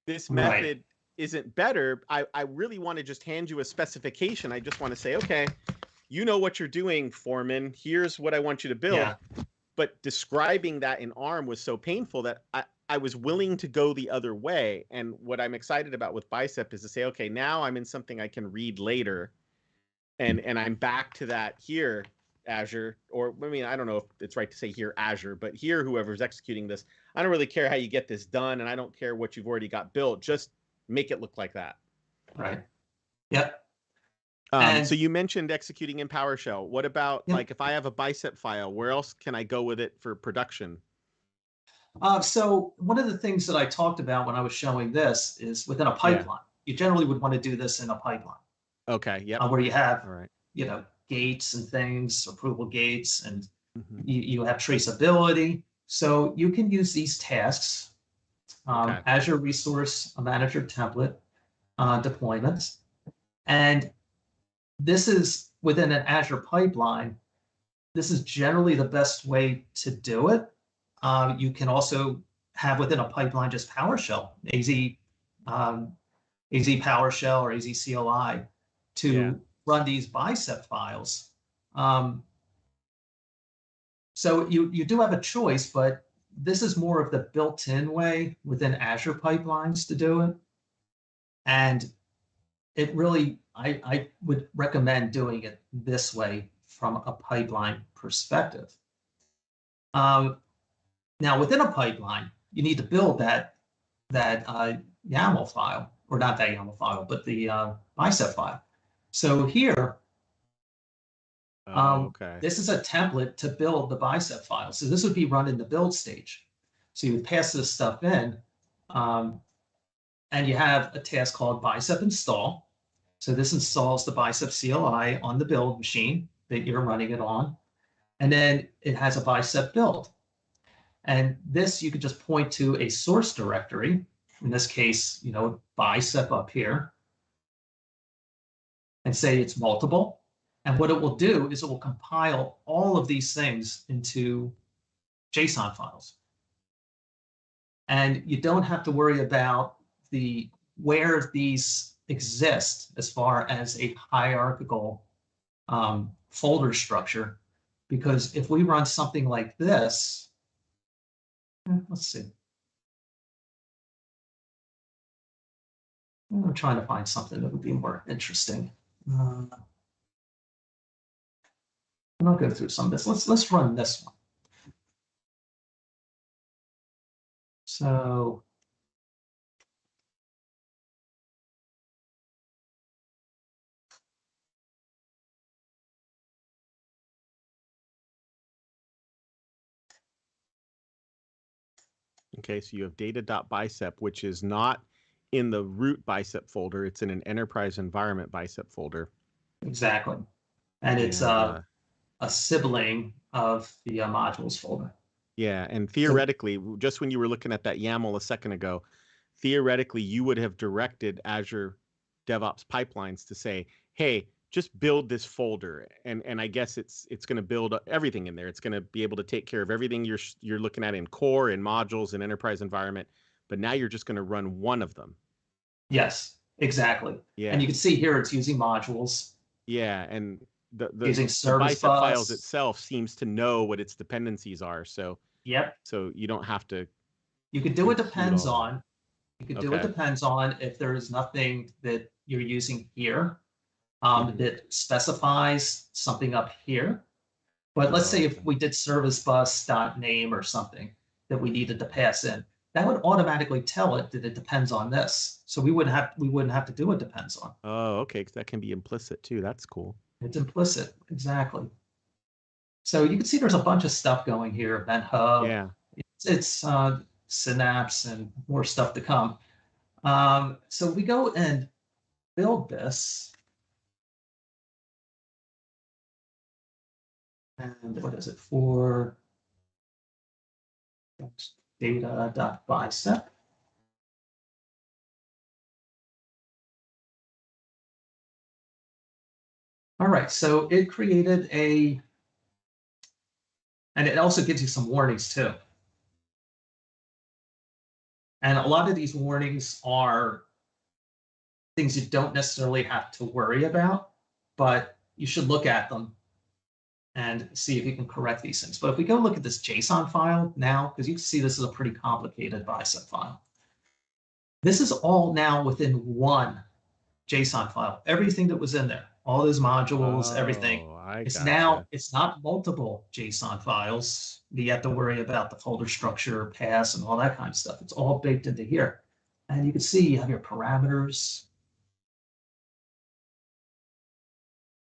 this method isn't better. I really want to just hand you a specification. I just want to say, okay, you know what you're doing, Foreman. Here's what I want you to build. Yeah. But describing that in ARM was so painful that I was willing to go the other way. And what I'm excited about with Bicep is to say, okay, now I'm in something I can read later. And I'm back to that here, Azure. Or, I don't know if it's right to say here, Azure, but here, whoever's executing this, I don't really care how you get this done. And I don't care what you've already got built. Just make it look like that. Right. Yep. So you mentioned executing in PowerShell. What about, like, if I have a Bicep file, where else can I go with it for production? So one of the things that I talked about when I was showing this is within a pipeline. You generally would want to do this in a pipeline. Okay. Yep. Where you have, All right. gates and things, approval gates, and Mm-hmm. you have traceability. So you can use these tasks, Okay. Azure Resource Manager template deployments. And this is within an Azure pipeline. This is generally the best way to do it. You can also have within a pipeline just PowerShell, AZ PowerShell or AZ CLI to run these Bicep files. So you do have a choice, but this is more of the built-in way within Azure pipelines to do it. And it really, I would recommend doing it this way from a pipeline perspective. Now, within a pipeline, you need to build that YAML file, or not that YAML file, but the Bicep file. So here, okay. this is a template to build the Bicep file. So this would be run in the build stage. So you would pass this stuff in, and you have a task called Bicep install. So this installs the Bicep CLI on the build machine that you're running it on. And then it has a Bicep build. And this, you could just point to a source directory. In this case, Bicep up here, and say it's multiple. And what it will do is it will compile all of these things into JSON files. And you don't have to worry about where these exist as far as a hierarchical folder structure, because if we run something like this, let's see. I'm trying to find something that would be more interesting. And I'll go through some of this. Let's run this one. So Okay, so you have data.bicep, which is not in the root Bicep folder. It's in an enterprise environment Bicep folder. exactly. And it's a sibling of the modules folder. Yeah, and theoretically, just when you were looking at that YAML a second ago, theoretically, you would have directed Azure DevOps pipelines to say, hey, just build this folder. And I guess it's going to build everything in there. It's going to be able to take care of everything you're looking at in core, in modules, in enterprise environment. But now you're just going to run one of them. Yes, exactly. Yeah. And you can see here it's using modules. Yeah, and the Bicep files itself seems to know what its dependencies are. So yep. So you don't have to. You could do it depends on. You could do it Okay. depends on if there is nothing that you're using here that specifies something up here. But let's say if we did service bus .name or something that we needed to pass in, that would automatically tell it that it depends on this. So we wouldn't have to do it depends on. Oh, okay. Because that can be implicit too. That's cool. It's implicit, exactly. So you can see there's a bunch of stuff going here. Event Hub. Yeah. It's Synapse and more stuff to come. So we go and build this. And what is it for? Data.bicep. All right, so it created and it also gives you some warnings too. And a lot of these warnings are things you don't necessarily have to worry about, but you should look at them and see if you can correct these things. But if we go look at this JSON file now, because you can see this is a pretty complicated Bicep file. This is all now within one JSON file. Everything that was in there, all those modules, everything. It's not multiple JSON files. You have to worry about the folder structure, paths, and all that kind of stuff. It's all baked into here. And you can see you have your parameters.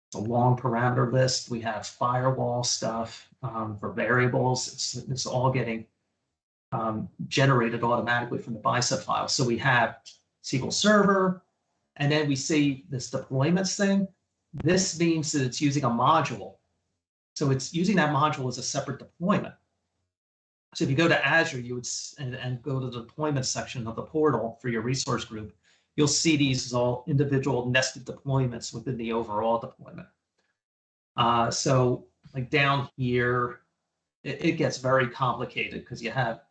It's a long parameter list. We have firewall stuff for variables. It's all getting generated automatically from the Bicep file. So we have SQL Server, and then we see this deployments thing. This means that it's using a module. So it's using that module as a separate deployment. So if you go to Azure, you would and go to the deployment section of the portal for your resource group, you'll see these as all individual nested deployments within the overall deployment. So like down here, it gets very complicated because you have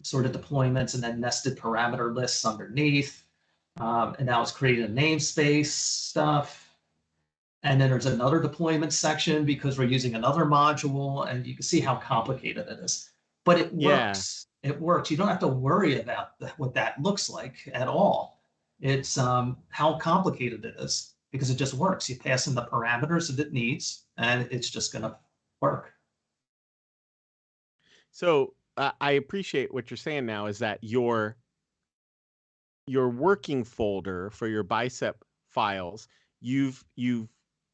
sort of deployments and then nested parameter lists underneath. And now it's creating a namespace stuff. And then there's another deployment section because we're using another module, and you can see how complicated it is. But it works. Yeah. It works. You don't have to worry about what that looks like at all. It's how complicated it is because it just works. You pass in the parameters that it needs, and it's just going to work. So I appreciate what you're saying now is that your working folder for your Bicep files, you've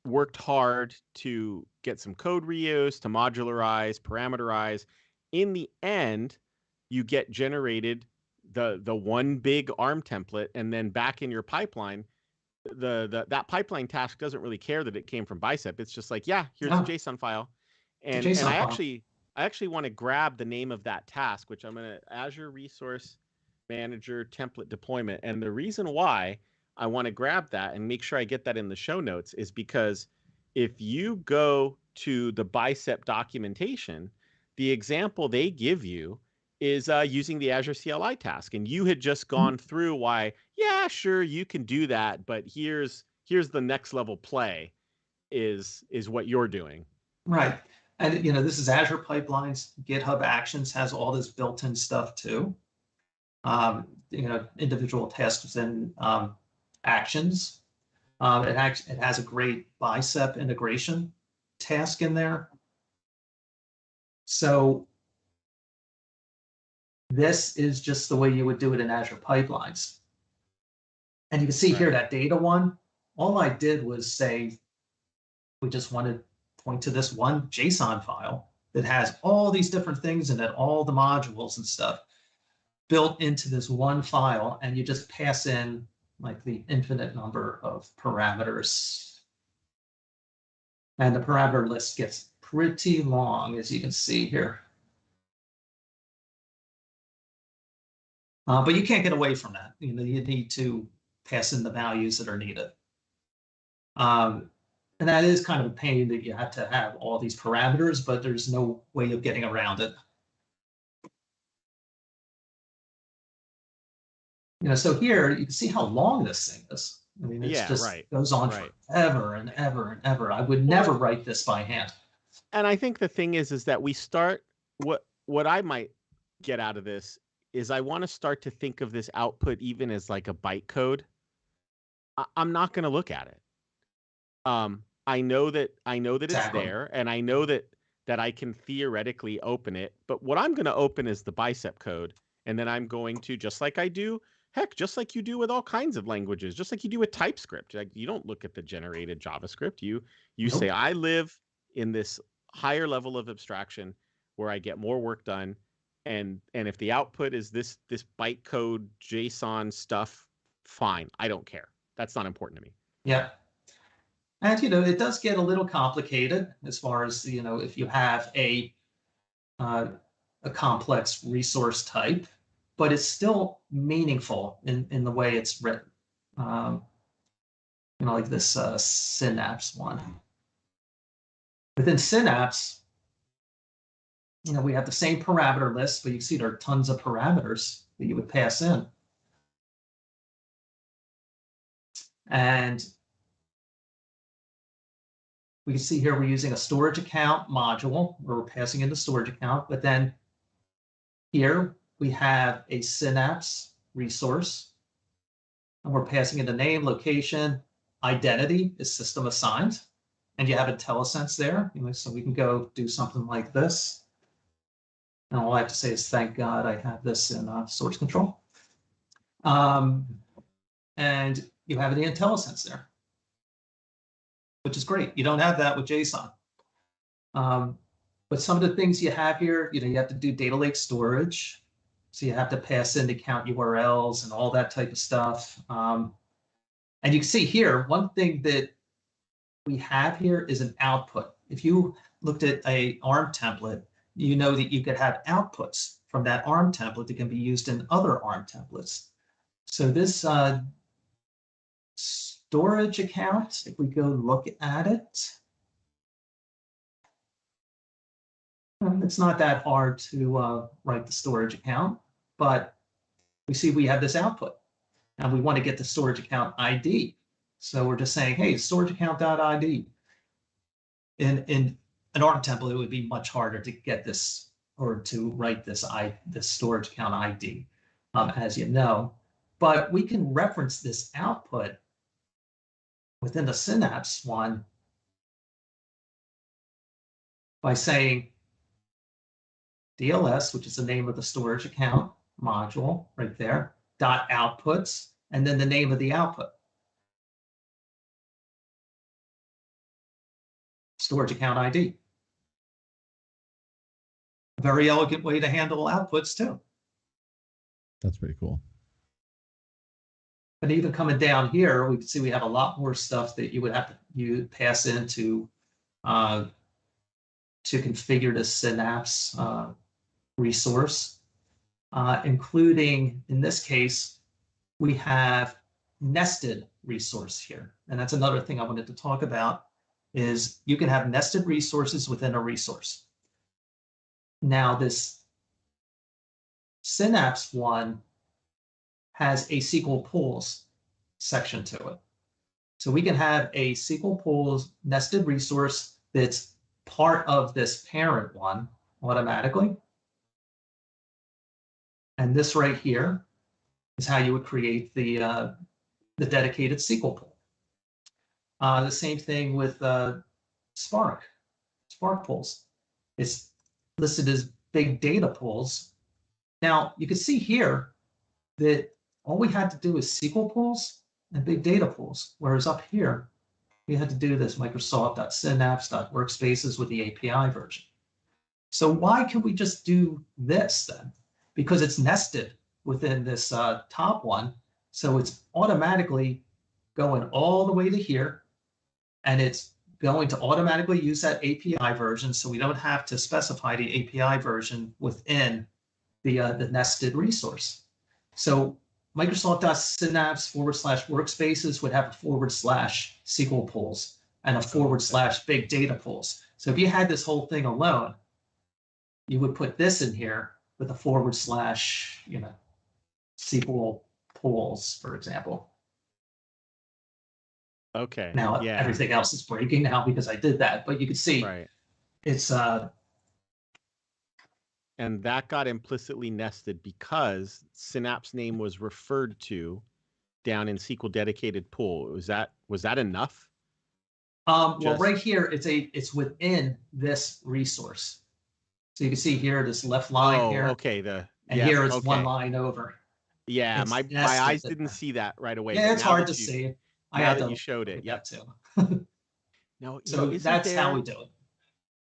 worked hard to get some code reuse, to modularize, parameterize. In the end, you get generated the one big ARM template, and then back in your pipeline, that pipeline task doesn't really care that it came from Bicep. It's just like, yeah, here's a JSON file. And I actually want to grab the name of that task, which I'm going to Azure Resource Manager template deployment. And the reason why I want to grab that and make sure I get that in the show notes is because if you go to the Bicep documentation, the example they give you is using the Azure CLI task. And you had just gone through why, yeah, sure, you can do that, but here's the next level play is what you're doing. Right. And, this is Azure Pipelines. GitHub Actions has all this built-in stuff too. Individual tasks and actions. It has a great Bicep integration task in there. So this is just the way you would do it in Azure Pipelines. And you can see here that data one, all I did was say, we just want to point to this one JSON file that has all these different things in it, all the modules and stuff built into this one file, and you just pass in like the infinite number of parameters. And the parameter list gets pretty long, as you can see here. But you can't get away from that. You need to pass in the values that are needed. And that is kind of a pain that you have to have all these parameters, but there's no way of getting around it. So here you can see how long this thing is. I mean, it's goes on forever and ever and ever. I would never write this by hand. And I think the thing is that we start, what I might get out of this is I want to start to think of this output even as like a bytecode. I'm not going to look at it. I know that it's there, and I know that I can theoretically open it. But what I'm going to open is the Bicep code, and then I'm going to, just like I do, heck, just like you do with all kinds of languages, just like you do with TypeScript. Like, you don't look at the generated JavaScript. You say, I live in this higher level of abstraction where I get more work done. And if the output is this bytecode JSON stuff, fine. I don't care. That's not important to me. Yeah. And, it does get a little complicated as far as, if you have a complex resource type, but it's still meaningful in the way it's written. Like this Synapse one. Within Synapse, we have the same parameter list, but you can see there are tons of parameters that you would pass in. And we can see here we're using a storage account module where we're passing in the storage account, but then here we have a Synapse resource, and we're passing in the name, location, identity is system assigned, and you have Intellisense there, so we can go do something like this. And all I have to say is, thank God I have this in source control. And you have the Intellisense there, which is great. You don't have that with JSON. But some of the things you have here, you have to do data lake storage. So you have to pass in the count URLs and all that type of stuff. And you can see here, one thing that we have here is an output. If you looked at a ARM template, you know that you could have outputs from that ARM template that can be used in other ARM templates. So this storage account, if we go look at it, it's not that hard to write the storage account, but we see we have this output and we want to get the storage account ID. So we're just saying, hey, storage account.id. In an ARM template, it would be much harder to get this or to write this storage account ID, as you know. But we can reference this output within the Synapse one by saying DLS, which is the name of the storage account module right there, dot outputs, and then the name of the output. Storage account ID. A very elegant way to handle outputs too. That's pretty cool. But even coming down here, we can see we have a lot more stuff that you would have to pass into to configure the Synapse resource, including, in this case, we have nested resource here. And that's another thing I wanted to talk about is you can have nested resources within a resource. Now this Synapse one has a SQL pools section to it. So we can have a SQL pools nested resource that's part of this parent one automatically. And this right here is how you would create the dedicated SQL pool. The same thing with Spark pools. It's listed as big data pools. Now you can see here that all we had to do is SQL pools and big data pools, whereas up here we had to do this Microsoft.synapse.workspaces with the API version. So why can we just do this then? Because it's nested within this top one, so it's automatically going all the way to here, and it's going to automatically use that API version, so we don't have to specify the API version within the nested resource. So Microsoft.synapse/workspaces would have a / SQL pools and a / big data pools. So if you had this whole thing alone, you would put this in here with a / SQL pools, for example. Okay. Now yeah. everything else is breaking now because I did that, but you can see Right. it's and that got implicitly nested because Synapse name was referred to down in SQL dedicated pool. Was that enough? well, right here it's within this resource. So you can see here this left line here. Okay. Here it's one line over. Yeah, my eyes didn't see that right away. Yeah, it's hard to see. Now that you showed it, yep. Too. No, so that's how we do it.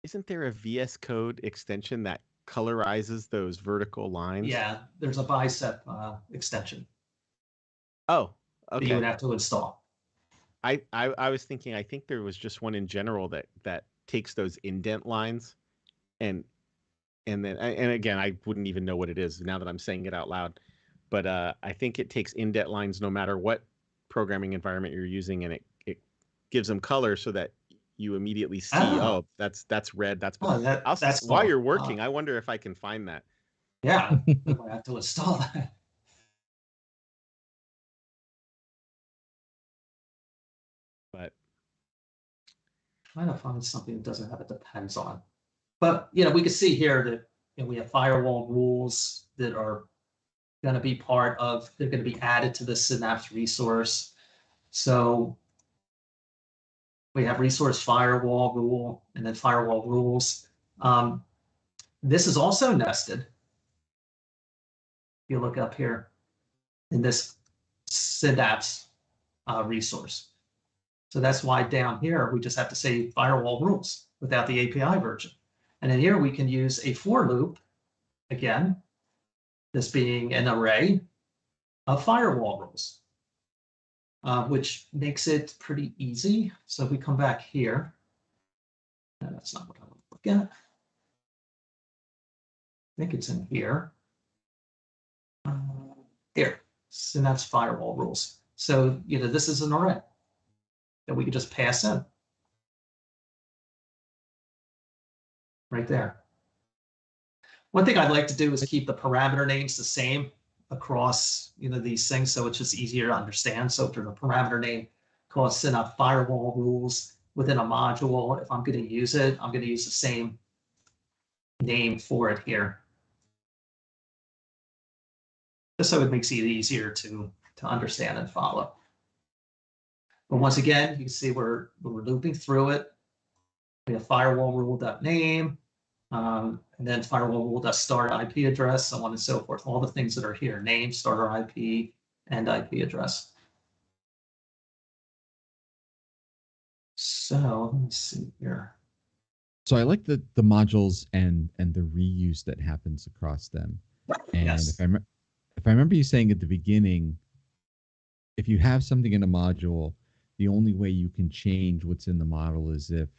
Isn't there a VS Code extension that colorizes those vertical lines? Yeah, there's a Bicep extension. Oh, okay. That you would have to install. I was thinking, I think there was just one in general that takes those indent lines and again, I wouldn't even know what it is now that I'm saying it out loud. But I think it takes indent lines no matter what programming environment you're using, and it gives them color so that you immediately see, that's red, that's that's while you're working. I wonder if I can find that. Yeah, I might have to install that. But trying to find something that doesn't have a depends on. But we can see here that we have firewall rules that are going to be they're going to be added to the Synapse resource. So we have resource firewall rule and then firewall rules. This is also nested. If you look up here in this Synapse resource. So that's why down here, we just have to say firewall rules without the API version. And then here we can use a for loop again this being an array of firewall rules, which makes it pretty easy. So if we come back here, that's not what I want to look at. I think it's in here. Here, Subnets firewall rules. So, this is an array that we could just pass in right there. One thing I'd like to do is keep the parameter names the same across, these things, so it's just easier to understand. So if there's a parameter name called Subnet firewall rules within a module, if I'm going to use it, I'm going to use the same name for it here. Just so it makes it easier to understand and follow. But once again, you can see we're looping through it. We have firewall rule.name, and then firewall rule.start IP address, so on and so forth. All the things that are here: name, starter IP, and IP address. So let me see here. So I like the modules and the reuse that happens across them. And yes. if I remember you saying at the beginning, if you have something in a module, the only way you can change what's in the model is if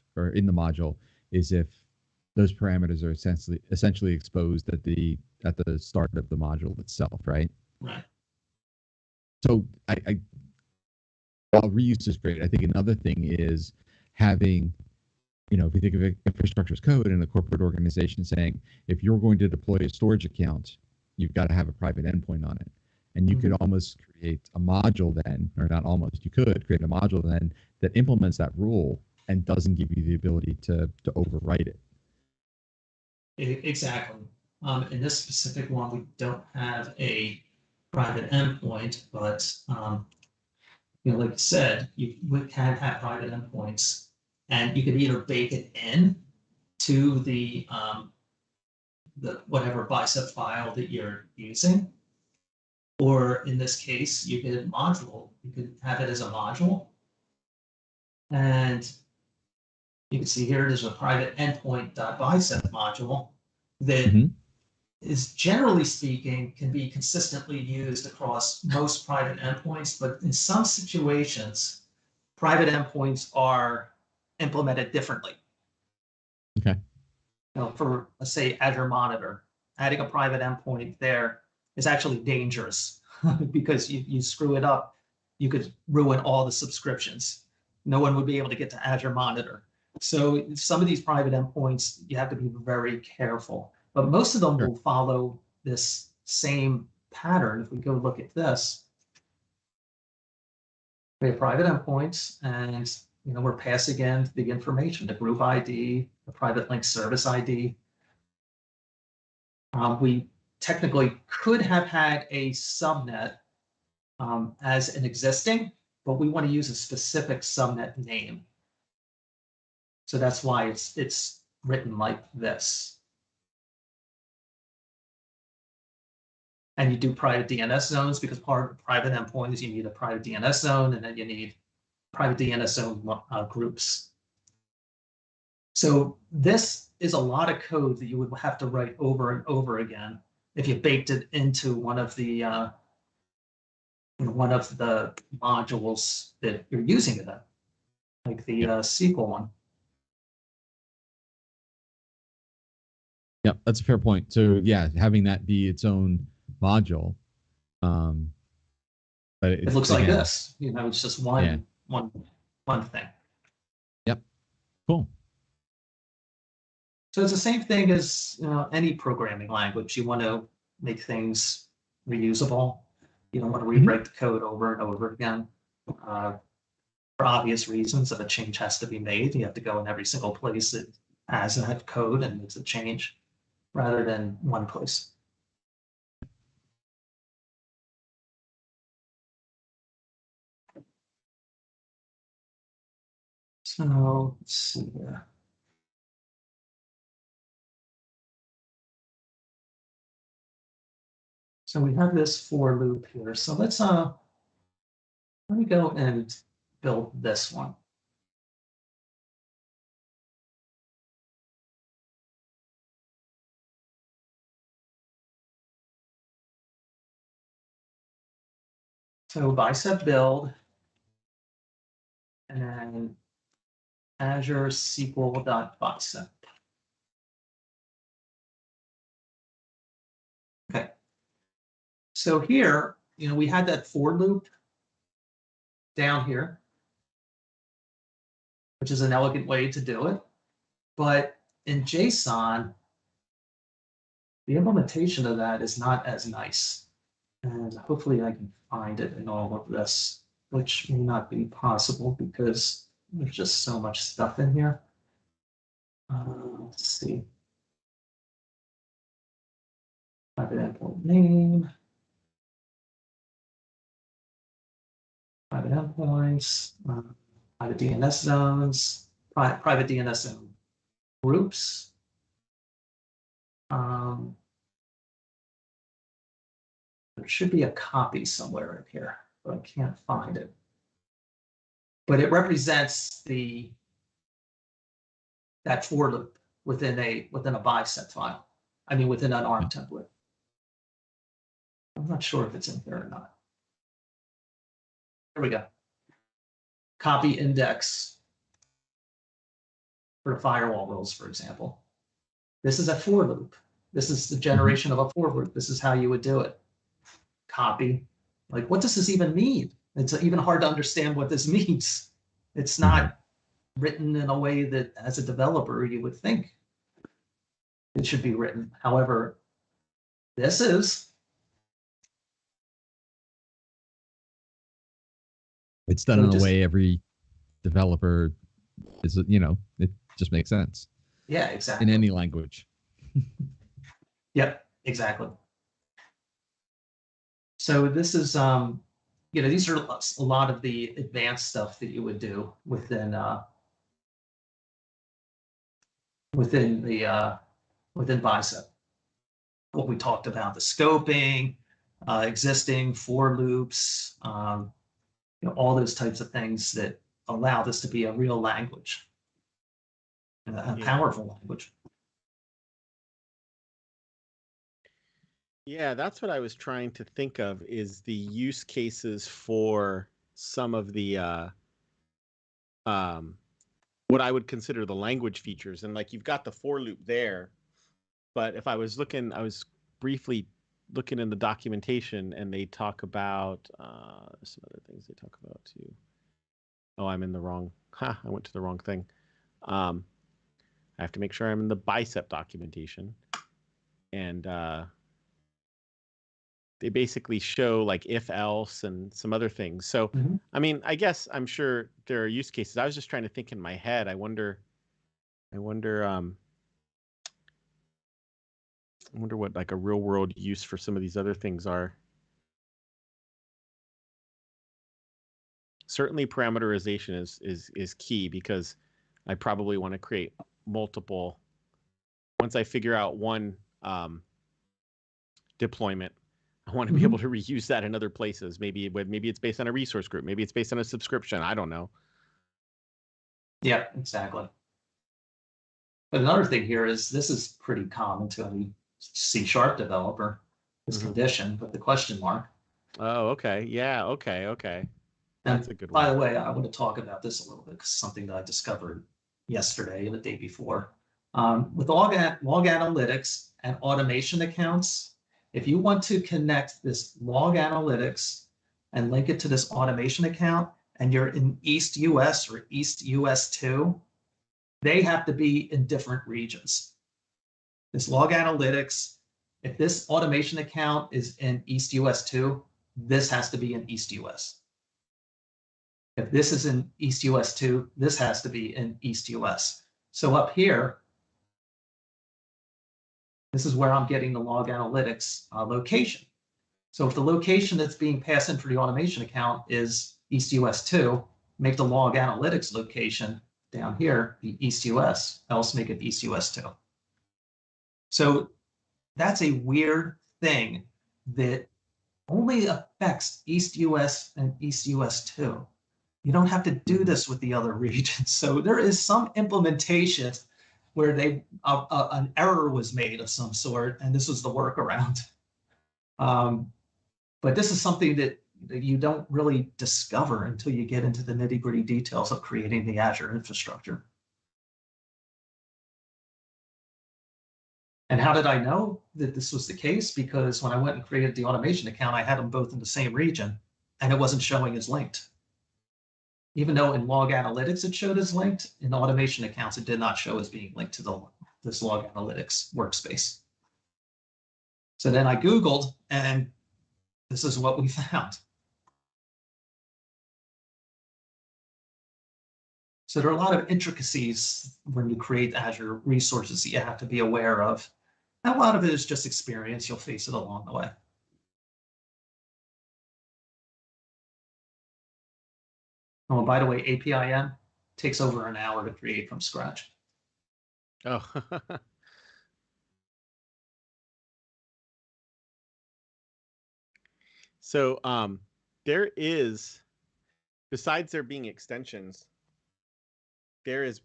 those parameters are essentially exposed at the start of the module itself, right? Right. So while reuse is great, I think another thing is having, if you think of infrastructure as code in a corporate organization, saying if you're going to deploy a storage account, you've got to have a private endpoint on it. And you could almost create a module then, or not almost, you could create a module then that implements that rule and doesn't give you the ability to overwrite it. Exactly. In this specific one, we don't have a private endpoint, but like you said, you can have private endpoints, and you could either bake it in to the whatever Bicep file that you're using, or in this case, you could have it as a module, and you can see here there's a private endpoint.bicep module that is, generally speaking, can be consistently used across most private endpoints, but in some situations, private endpoints are implemented differently. Okay. For, let's say, Azure Monitor, adding a private endpoint there is actually dangerous because you screw it up, you could ruin all the subscriptions. No one would be able to get to Azure Monitor. So some of these private endpoints, you have to be very careful. But most of them will follow this same pattern. If we go look at this, we have private endpoints, and we're passing in the information, the group ID, the private link service ID. We technically could have had a subnet as an existing, but we want to use a specific subnet name. So that's why it's written like this. And you do private DNS zones, because part of private endpoint is you need a private DNS zone, and then you need private DNS zone groups. So this is a lot of code that you would have to write over and over again if you baked it into one of the modules that you're using it in, like the SQL one. Yep, that's a fair point. So yeah, having that be its own module. But it looks like this. It's just one thing. Yep. Cool. So it's the same thing as any programming language. You want to make things reusable. You don't want to rewrite the code over and over again. For obvious reasons, if a change has to be made, you have to go in every single place that has that code and makes a change, rather than one place. So let's see here. So we have this for loop here. So let me go and build this one. So Bicep build, and then Azure SQL.bicep. Okay. So here, we had that for loop down here, which is an elegant way to do it. But in JSON, the implementation of that is not as nice. And hopefully I can find it in all of this, which may not be possible because there's just so much stuff in here. Let's see. Private endpoint name. Private endpoints. Private DNS zones. Private DNS zone groups. There should be a copy somewhere in here, but I can't find it. But it represents that for loop within a Bicep file. I mean, within an ARM template. I'm not sure if it's in here or not. Here we go. Copy index for firewall rules, for example. This is a for loop. This is the generation of a for loop. This is how you would do it. Copy. Like, what does this even mean? It's even hard to understand what this means. It's not written in a way that, as a developer, you would think it should be written. However, this is. It's done in a way every developer is, it just makes sense. Yeah, exactly. In any language. Yep, exactly. So this is, these are a lot of the advanced stuff that you would do within Bicep. What we talked about, the scoping, existing for loops, all those types of things that allow this to be a real language, a powerful language. Yeah, that's what I was trying to think of, is the use cases for some of the what I would consider the language features. And like, you've got the for loop there, but if I was briefly looking in the documentation, and they talk about some other things they talk about too. Oh, I'm in the wrong. I went to the wrong thing. I have to make sure I'm in the Bicep documentation, and they basically show like if else and some other things. So, I mean, I guess I'm sure there are use cases. I was just trying to think in my head. I wonder what like a real world use for some of these other things are. Certainly parameterization is key, because I probably want to create multiple. Once I figure out one deployment, I want to be able to reuse that in other places. Maybe it's based on a resource group. Maybe it's based on a subscription. I don't know. Yeah, exactly. But another thing here is, this is pretty common to any C# developer, this condition, but the question mark. Oh, okay. Yeah. Okay. That's a good one. By the way, I want to talk about this a little bit, because something that I discovered yesterday and the day before. With log analytics and automation accounts, if you want to connect this log analytics and link it to this automation account, and you're in East US or East US 2, they have to be in different regions. This log analytics, if this automation account is in East US 2, this has to be in East US. If this is in East US 2, this has to be in East US. So up here, this is where I'm getting the log analytics location. So if the location that's being passed in for the automation account is East US 2, make the log analytics location down here be East US, else make it East US 2. So that's a weird thing that only affects East US and East US 2. You don't have to do this with the other regions. So there is some implementation where an error was made of some sort, and this was the workaround. But this is something that you don't really discover until you get into the nitty-gritty details of creating the Azure infrastructure. And how did I know that this was the case? Because when I went and created the automation account, I had them both in the same region, and it wasn't showing as linked. Even though in log analytics it showed as linked, in automation accounts it did not show as being linked to this log analytics workspace. So then I Googled, and this is what we found. So there are a lot of intricacies when you create Azure resources that you have to be aware of. And a lot of it is just experience. You'll face it along the way. Oh, by the way, APIM takes over an hour to create from scratch. Oh. So there is, besides there being extensions, there is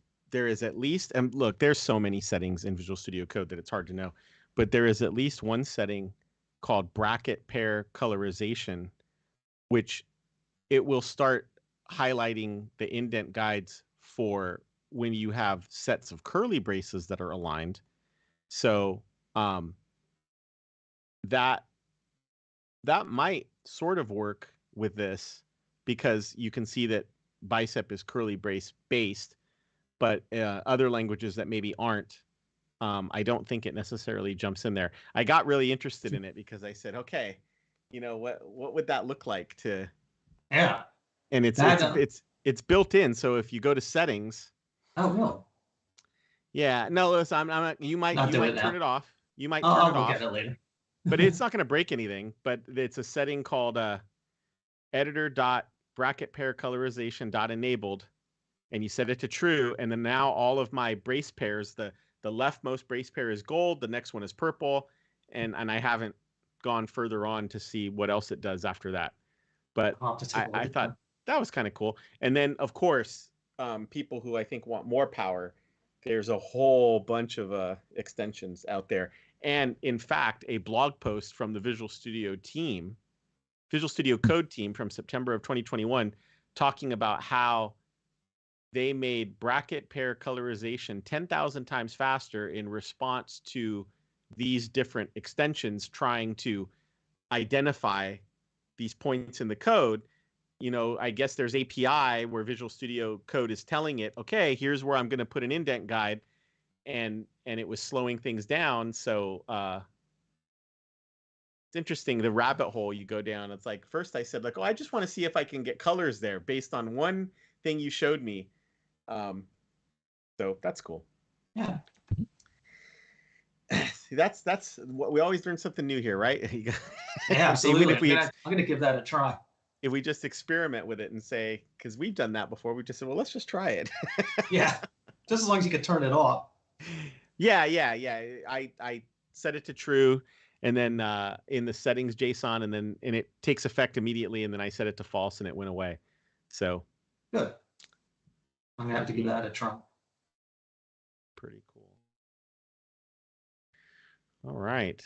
at least, and look, there's so many settings in Visual Studio Code that it's hard to know, but there is at least one setting called bracket pair colorization, which it will start highlighting the indent guides for when you have sets of curly braces that are aligned. So that might sort of work with this, because you can see that Bicep is curly brace based, but other languages that maybe aren't, I don't think it necessarily jumps in there. I got really interested in it because I said, okay, you know, what would that look like to? Yeah. And it's built in. So if you go to settings. Oh, no. Yeah, no, listen, you might turn it off. You might turn it off. I'll get it later. But it's not going to break anything. But it's a setting called editor.bracketPairColorization.enabled, and you set it to true. And then now all of my brace pairs, the leftmost brace pair is gold, the next one is purple, and I haven't gone further on to see what else it does after that. But I thought that was kind of cool. And then, of course, people who I think want more power, there's a whole bunch of extensions out there. And in fact, a blog post from the Visual Studio Code team from September of 2021, talking about how they made bracket pair colorization 10,000 times faster in response to these different extensions trying to identify these points in the code. You know, I guess there's API where Visual Studio Code is telling it, okay, here's where I'm going to put an indent guide, and it was slowing things down. So it's interesting, the rabbit hole you go down. It's like, first I said, like, oh, I just want to see if I can get colors there based on one thing you showed me. So that's cool. Yeah. That's what we always learn, something new here, right? Yeah, absolutely. I'm going to give that a try. If we just experiment with it and say, because we've done that before, we just said, well, let's just try it. Yeah, just as long as you can turn it off. Yeah. I set it to true, and then in the settings JSON, and it takes effect immediately, and then I set it to false, and it went away. So good. I'm gonna have to give that a try. Pretty cool. All right.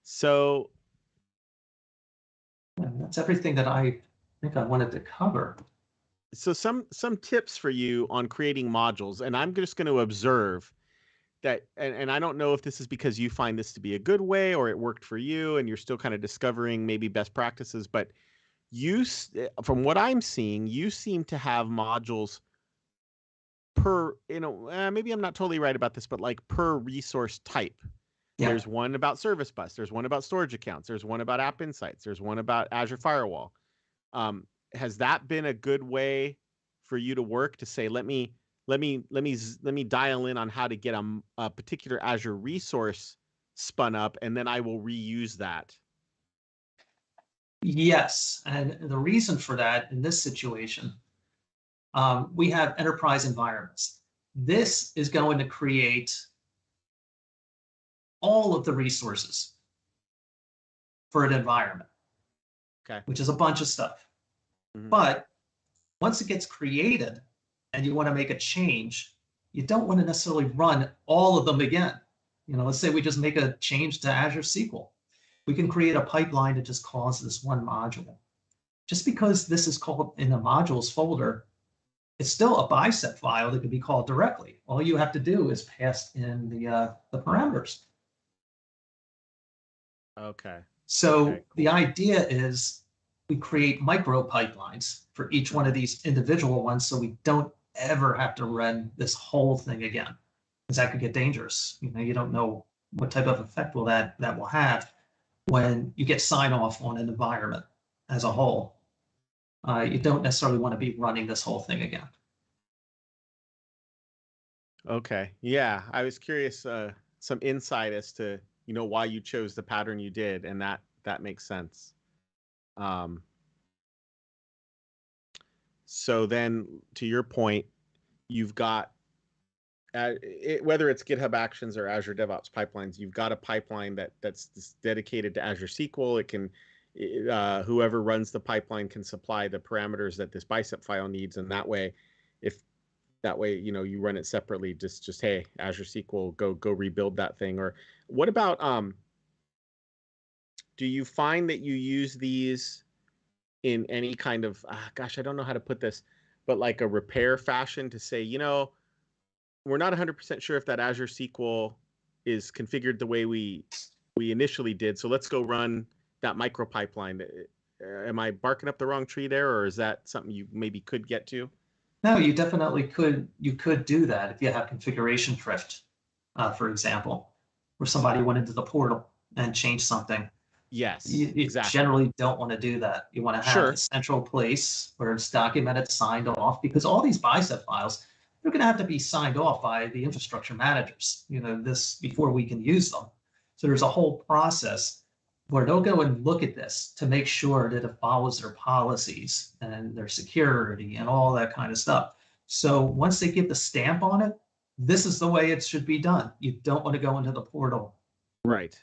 So that's everything that I think I wanted to cover. So some tips for you on creating modules, and I'm just going to observe that, and I don't know if this is because you find this to be a good way or it worked for you and you're still kind of discovering maybe best practices, but from what I'm seeing, you seem to have modules per, maybe I'm not totally right about this, but like per resource type. Yeah. There's one about Service Bus. There's one about storage accounts. There's one about App Insights. There's one about Azure Firewall. Has that been a good way for you to work, to say, let me dial in on how to get a particular Azure resource spun up, and then I will reuse that? Yes, and the reason for that in this situation, we have enterprise environments. This is going to create all of the resources for an environment, okay, which is a bunch of stuff. Mm-hmm. But once it gets created and you want to make a change, you don't want to necessarily run all of them again. Let's say we just make a change to Azure SQL. we can create a pipeline that just calls this one module. Just because this is called in the modules folder, it's still a Bicep file that can be called directly. All you have to do is pass in the parameters. Okay. So Okay, cool. the idea is we create micro pipelines for each one of these individual ones, so we don't ever have to run this whole thing again, because that could get dangerous. You don't know what type of effect that will have when you get sign off on an environment as a whole. You don't necessarily want to be running this whole thing again. Okay. Yeah, I was curious, some insight as to, why you chose the pattern you did, and that makes sense. So then, to your point, you've got whether it's GitHub Actions or Azure DevOps pipelines, you've got a pipeline that's dedicated to Azure SQL. It can whoever runs the pipeline can supply the parameters that this Bicep file needs, and that way, you run it separately. Just hey, Azure SQL, go rebuild that thing. Or what about do you find that you use these in any kind of I don't know how to put this, but like a repair fashion to say, we're not 100% sure if that Azure SQL is configured the way we initially did, so let's go run that micro pipeline. Am I barking up the wrong tree there, or is that something you maybe could get to? No, you definitely could. You could do that if you have configuration drift, for example, where somebody went into the portal and changed something. Yes, You exactly. generally don't want to do that. You want to have a central place where it's documented, signed off, because all these Bicep files, they're going to have to be signed off by the infrastructure managers, this before we can use them. So there's a whole process where they'll go and look at this to make sure that it follows their policies and their security and all that kind of stuff. So once they give the stamp on it, this is the way it should be done. You don't want to go into the portal. Right.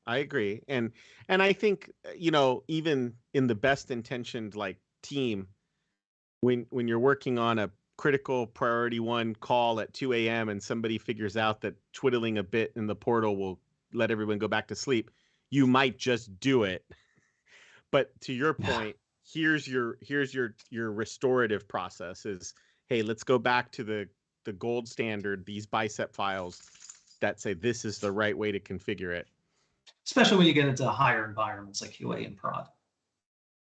I agree. And I think, even in the best intentioned team, when you're working on a critical priority one call at 2 a.m. and somebody figures out that twiddling a bit in the portal will let everyone go back to sleep, you might just do it. But to your point, here's your restorative process is, hey, let's go back to the gold standard, these Bicep files that say this is the right way to configure it. Especially when you get into higher environments like QA and prod.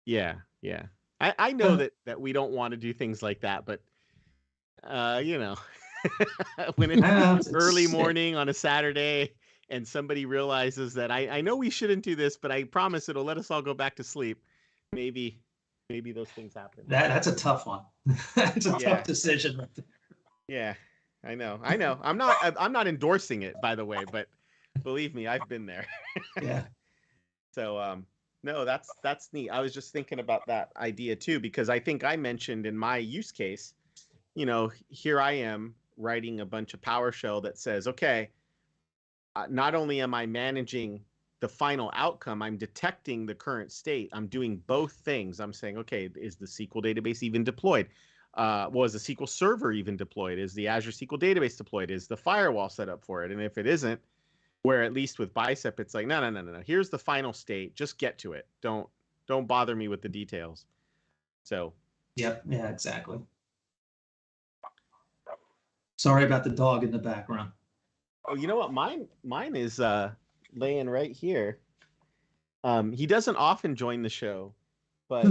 Yeah. I know that we don't want to do things like that, but when it's early morning on a Saturday and somebody realizes that I know we shouldn't do this, but I promise it'll let us all go back to sleep. Maybe those things happen. That's a tough one. That's a tough decision right there. Yeah, I know. I'm not endorsing it, by the way, but believe me, I've been there. Yeah. So no, that's neat. I was just thinking about that idea too, because I think I mentioned in my use case, here I am writing a bunch of PowerShell that says, okay, not only am I managing the final outcome, I'm detecting the current state. I'm doing both things. I'm saying, okay, is the SQL database even deployed? Is the SQL server even deployed? Is the Azure SQL database deployed? Is the firewall set up for it? And if it isn't, where at least with Bicep, it's like, no. Here's the final state. Just get to it. Don't bother me with the details. So. Yep. Yeah, exactly. Sorry about the dog in the background. Oh, you know what? Mine is laying right here. He doesn't often join the show, but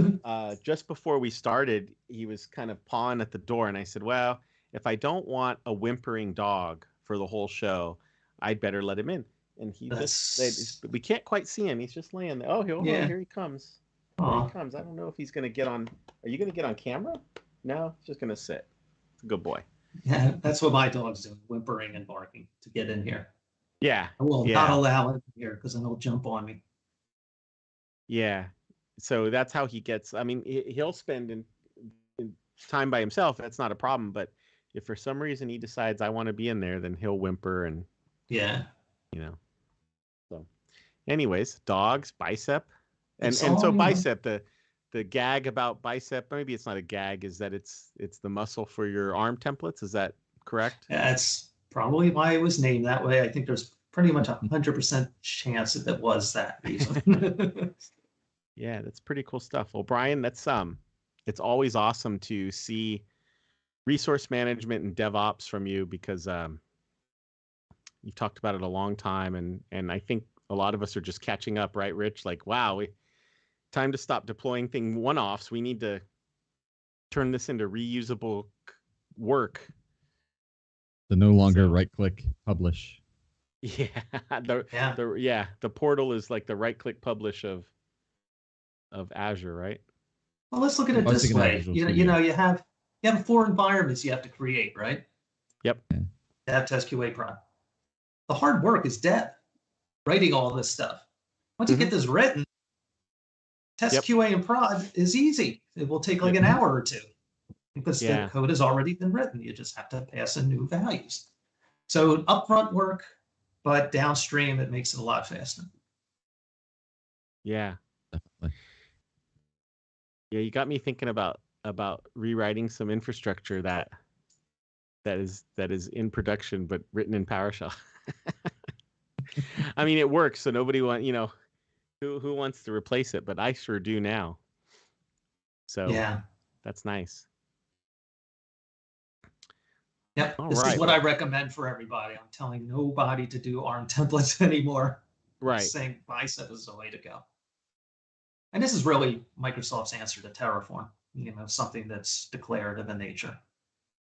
just before we started, he was kind of pawing at the door, and I said, well, if I don't want a whimpering dog for the whole show, I'd better let him in. And we can't quite see him. He's just laying there. Oh, here he comes. Here he comes. I don't know if he's going to get on. Are you going to get on camera? No, he's just going to sit. Good boy. Yeah, that's what my dog's doing, whimpering and barking to get in here. Yeah. I will not allow him here because then he'll jump on me. Yeah. So that's how he gets. I mean, he'll spend in time by himself. That's not a problem. But if for some reason he decides I want to be in there, then he'll whimper and. Yeah. So, anyways, dogs, Bicep, and so Bicep, the gag about Bicep, maybe it's not a gag, is that it's the muscle for your ARM templates. Is that correct? That's probably why it was named that way. I think there's pretty much 100% chance that it was that reason. Yeah, that's pretty cool stuff. Well, Brian, that's it's always awesome to see resource management and DevOps from you because you've talked about it a long time, and I think a lot of us are just catching up, right, Rich? Like, wow, time to stop deploying one-offs. We need to turn this into reusable work. The no longer right-click publish. Yeah, the portal is like the right-click publish of Azure, right? Well, let's look at it this way. You have 4 environments you have to create, right? Yep. Dev, test, QA, prod. The hard work is dev, writing all this stuff. Once you get this written, test, QA, and prod is easy. It will take like an hour or two because the code has already been written. You just have to pass in new values. So upfront work, but downstream it makes it a lot faster. Yeah. Definitely. Yeah, you got me thinking about rewriting some infrastructure that is in production but written in PowerShell. I mean, it works, so nobody who wants to replace it, but I sure do now. So yeah, that's nice. Yep, this is what I recommend for everybody. I'm telling nobody to do ARM templates anymore. Right. I'm saying Bicep is the way to go. And this is really Microsoft's answer to Terraform, something that's declarative in nature,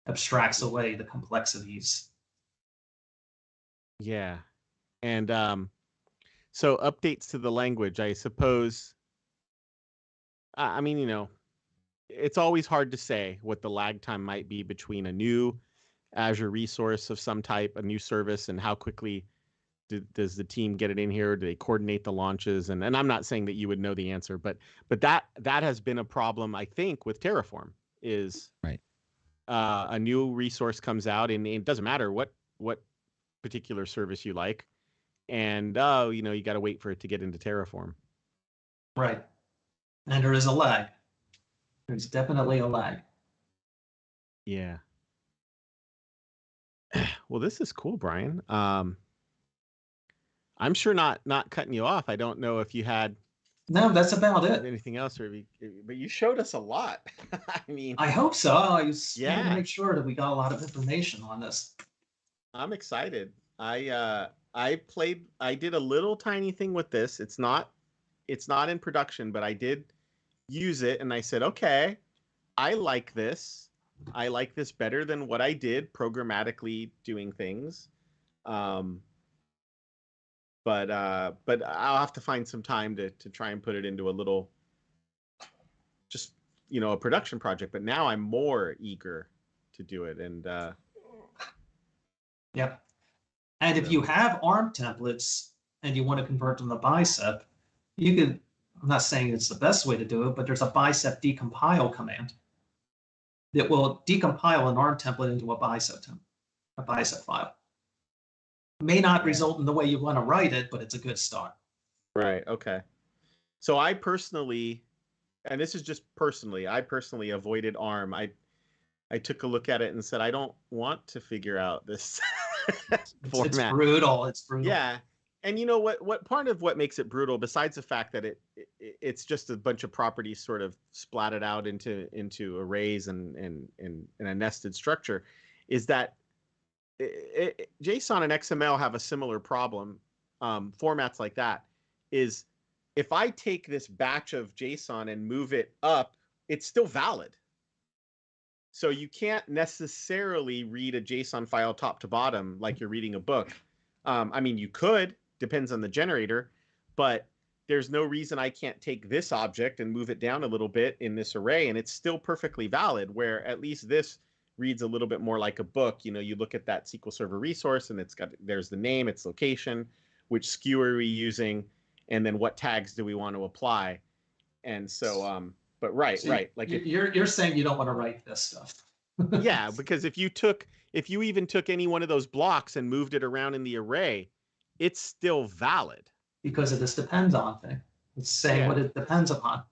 abstracts away the complexities. Yeah. And so updates to the language, I suppose. I mean, it's always hard to say what the lag time might be between a new Azure resource of some type, a new service, and how quickly does the team get it in here? Do they coordinate the launches? And I'm not saying that you would know the answer, but that has been a problem, I think, with Terraform is right. A new resource comes out, and it doesn't matter what particular service you like, and you got to wait for it to get into Terraform. Right, and there is a lag. There's definitely a lag. Yeah. Well, this is cool, Brian. I'm sure not cutting you off. I don't know if you had. No, that's about it. Anything else, but you showed us a lot. I mean, I hope so. I was trying to make sure that we got a lot of information on this. I'm excited. I did a little tiny thing with this. It's not in production, but I did use it, and I said, okay, I like this. I like this better than what I did programmatically doing things. But I'll have to find some time to try and put it into a little, just a production project. But now I'm more eager to do it, and yep. And if you have ARM templates and you want to convert them to Bicep, you could. I'm not saying it's the best way to do it, but there's a Bicep decompile command that will decompile an ARM template into a Bicep file. It may not result in the way you want to write it, but it's a good start. Right. Okay. So I personally, and this is just personally, avoided ARM. I took a look at it and said, I don't want to figure out this format. It's brutal. It's brutal. Yeah. And you know what part of what makes it brutal, besides the fact that it's just a bunch of properties sort of splatted out into arrays and a nested structure, is that JSON and XML have a similar problem. Formats like that is, if I take this batch of JSON and move it up, it's still valid. So you can't necessarily read a JSON file top to bottom like you're reading a book. I mean, you could, depends on the generator, but there's no reason I can't take this object and move it down a little bit in this array, and it's still perfectly valid, where at least this reads a little bit more like a book. You look at that SQL Server resource, and there's the name, its location, which SKU are we using, and then what tags do we want to apply. And so, but right. Like you're saying you don't want to write this stuff. Yeah, because if you even took any one of those blocks and moved it around in the array, it's still valid. Because of this depends on thing. It's saying what it depends upon.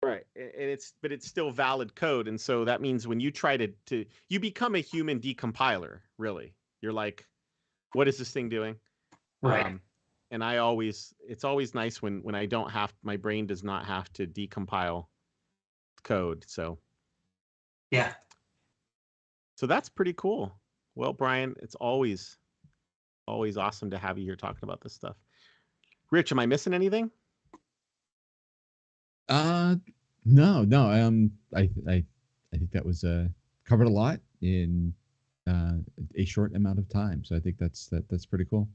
Right. And it's still valid code. And so that means when you try to you become a human decompiler, really. You're like, what is this thing doing? Right. And it's always nice when I don't have, my brain does not have to decompile code. So Yeah. that's pretty cool. Well, Brian, it's always awesome to have you here talking about this stuff. Rich, am I missing anything? No. I think that was covered a lot in a short amount of time. So I think that's pretty cool.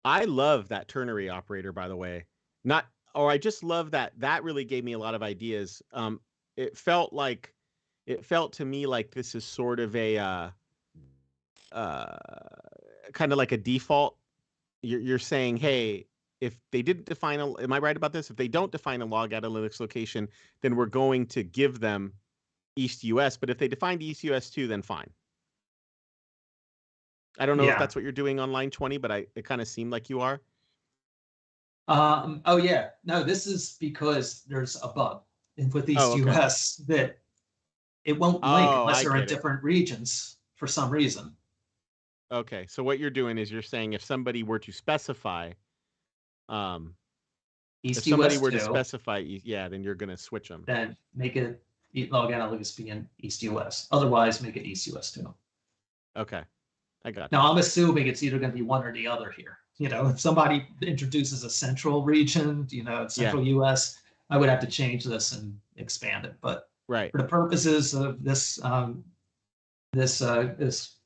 I love that ternary operator, by the way. I just love that really gave me a lot of ideas. It felt to me like this is sort of a uh, kind of like a default. You're saying, hey, if they didn't define am I right about this? If they don't define a log at a Linux location, then we're going to give them East US. But if they defined East US too, then fine. I don't know if Yeah. that's what you're doing on line 20, but it kind of seemed like you are. Oh yeah. No, this is because there's a bug with East Oh, okay. US that it won't link Oh, unless I they're in get it. different regions for some reason. Okay, so what you're doing is you're saying if somebody were to specify, if East somebody US were to 2, specify, yeah, then you're going to switch them. then make it log analytics be in East US. Otherwise, make it East US 2. Okay, I got Now, you. I'm assuming it's either going to be one or the other here. If somebody introduces a central region, central US, I would have to change this and expand it. But Right. for the purposes of this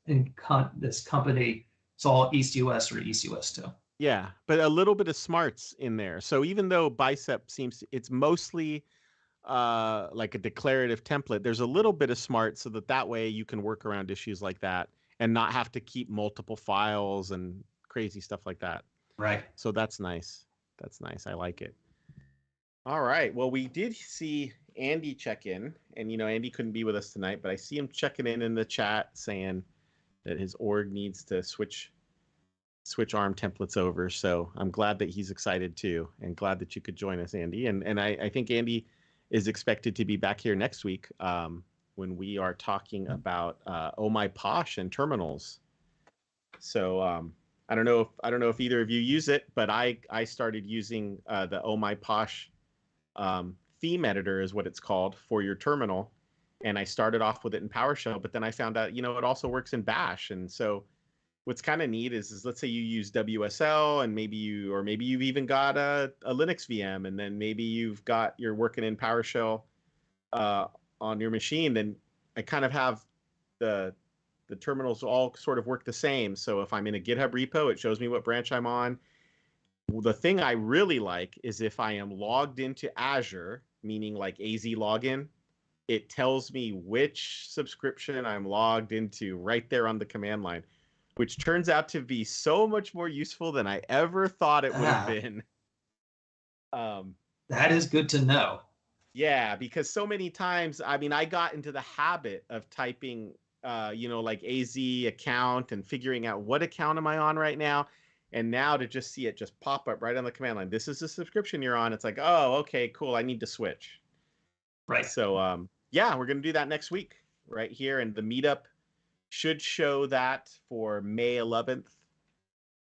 this company, it's all East US or East US 2. Yeah, but a little bit of smarts in there. So even though Bicep it's mostly like a declarative template, there's a little bit of smart so that way you can work around issues like that and not have to keep multiple files and crazy stuff like that. Right. So that's nice. That's nice. I like it. All right. Well, we did see Andy check in, and Andy couldn't be with us tonight, but I see him checking in the chat saying that his org needs to switch ARM templates over. So I'm glad that he's excited too, and glad that you could join us, Andy. And I think Andy is expected to be back here next week when we are talking about Oh My Posh and terminals. So I don't know if either of you use it, but I started using the Oh My Posh theme editor is what it's called for your terminal. And I started off with it in PowerShell, but then I found out, it also works in Bash. And so what's kind of neat is let's say you use WSL and maybe you've even got a Linux VM, and then maybe you're working in PowerShell on your machine. Then I kind of have the terminals all sort of work the same. So if I'm in a GitHub repo, it shows me what branch I'm on. The thing I really like is if I am logged into Azure, meaning like AZ login, it tells me which subscription I'm logged into right there on the command line, which turns out to be so much more useful than I ever thought it would have been. That is good to know. Yeah, because so many times, I got into the habit of typing, like AZ account and figuring out what account am I on right now. And now to just see it just pop up right on the command line, this is the subscription you're on. It's like, oh, okay, cool. I need to switch. Right. So, yeah, we're going to do that next week right here. And the meetup should show that for May 11th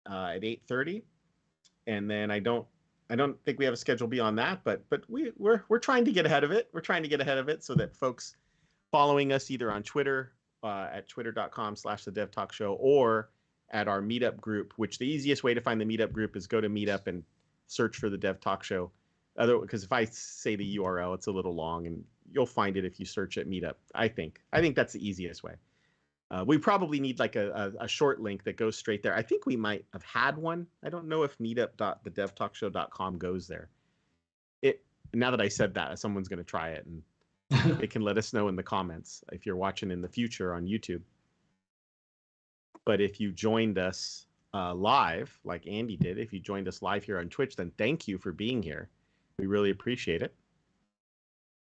at 8:30. And then I don't think we have a schedule beyond that, but we're trying to get ahead of it. We're trying to get ahead of it so that folks following us either on Twitter at twitter.com/thedevtalkshow or at our meetup group, which the easiest way to find the meetup group is go to meetup and search for the Dev Talk Show. Because if I say the URL, it's a little long, and you'll find it if you search at meetup. I think that's the easiest way. We probably need like a short link that goes straight there. I think we might have had one. I don't know if meetup.thedevtalkshow.com goes there. Now that I said that, someone's going to try it, and they can let us know in the comments if you're watching in the future on YouTube. But if you joined us live, like Andy did, if you joined us live here on Twitch, then thank you for being here. We really appreciate it.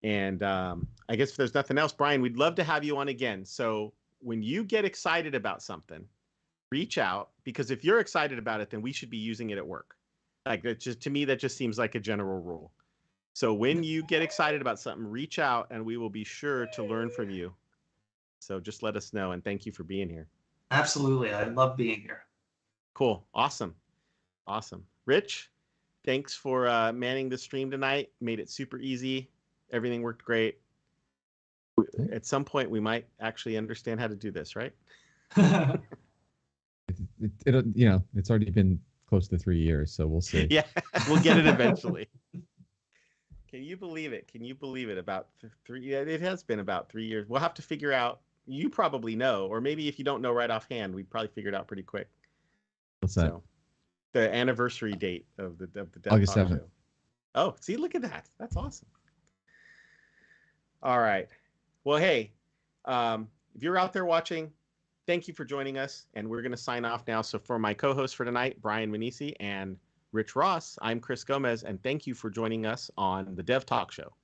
And I guess if there's nothing else, Brian, we'd love to have you on again. So when you get excited about something, reach out, because if you're excited about it, then we should be using it at work. Like, to me, that just seems like a general rule. So when you get excited about something, reach out and we will be sure to learn from you. So just let us know, and thank you for being here. Absolutely. I love being here. Cool. Awesome. Awesome. Rich, thanks for manning the stream tonight. Made it super easy. Everything worked great. At some point, we might actually understand how to do this, right? It's already been close to 3 years, so we'll see. Yeah, we'll get it eventually. Can you believe it? Can you believe it? About 3, yeah, it has been about 3 years. We'll have to figure out, you probably know, or maybe if you don't know right offhand, we'd probably figure it out pretty quick. What's that? So, the anniversary date of the Dev August Talk 7th. Show. Oh, see, look at that. That's awesome. All right. Well, hey, if you're out there watching, thank you for joining us, and we're going to sign off now. So for my co-host for tonight, Brian Minisi and Rich Ross, I'm Chris Gomez, and thank you for joining us on the Dev Talk Show.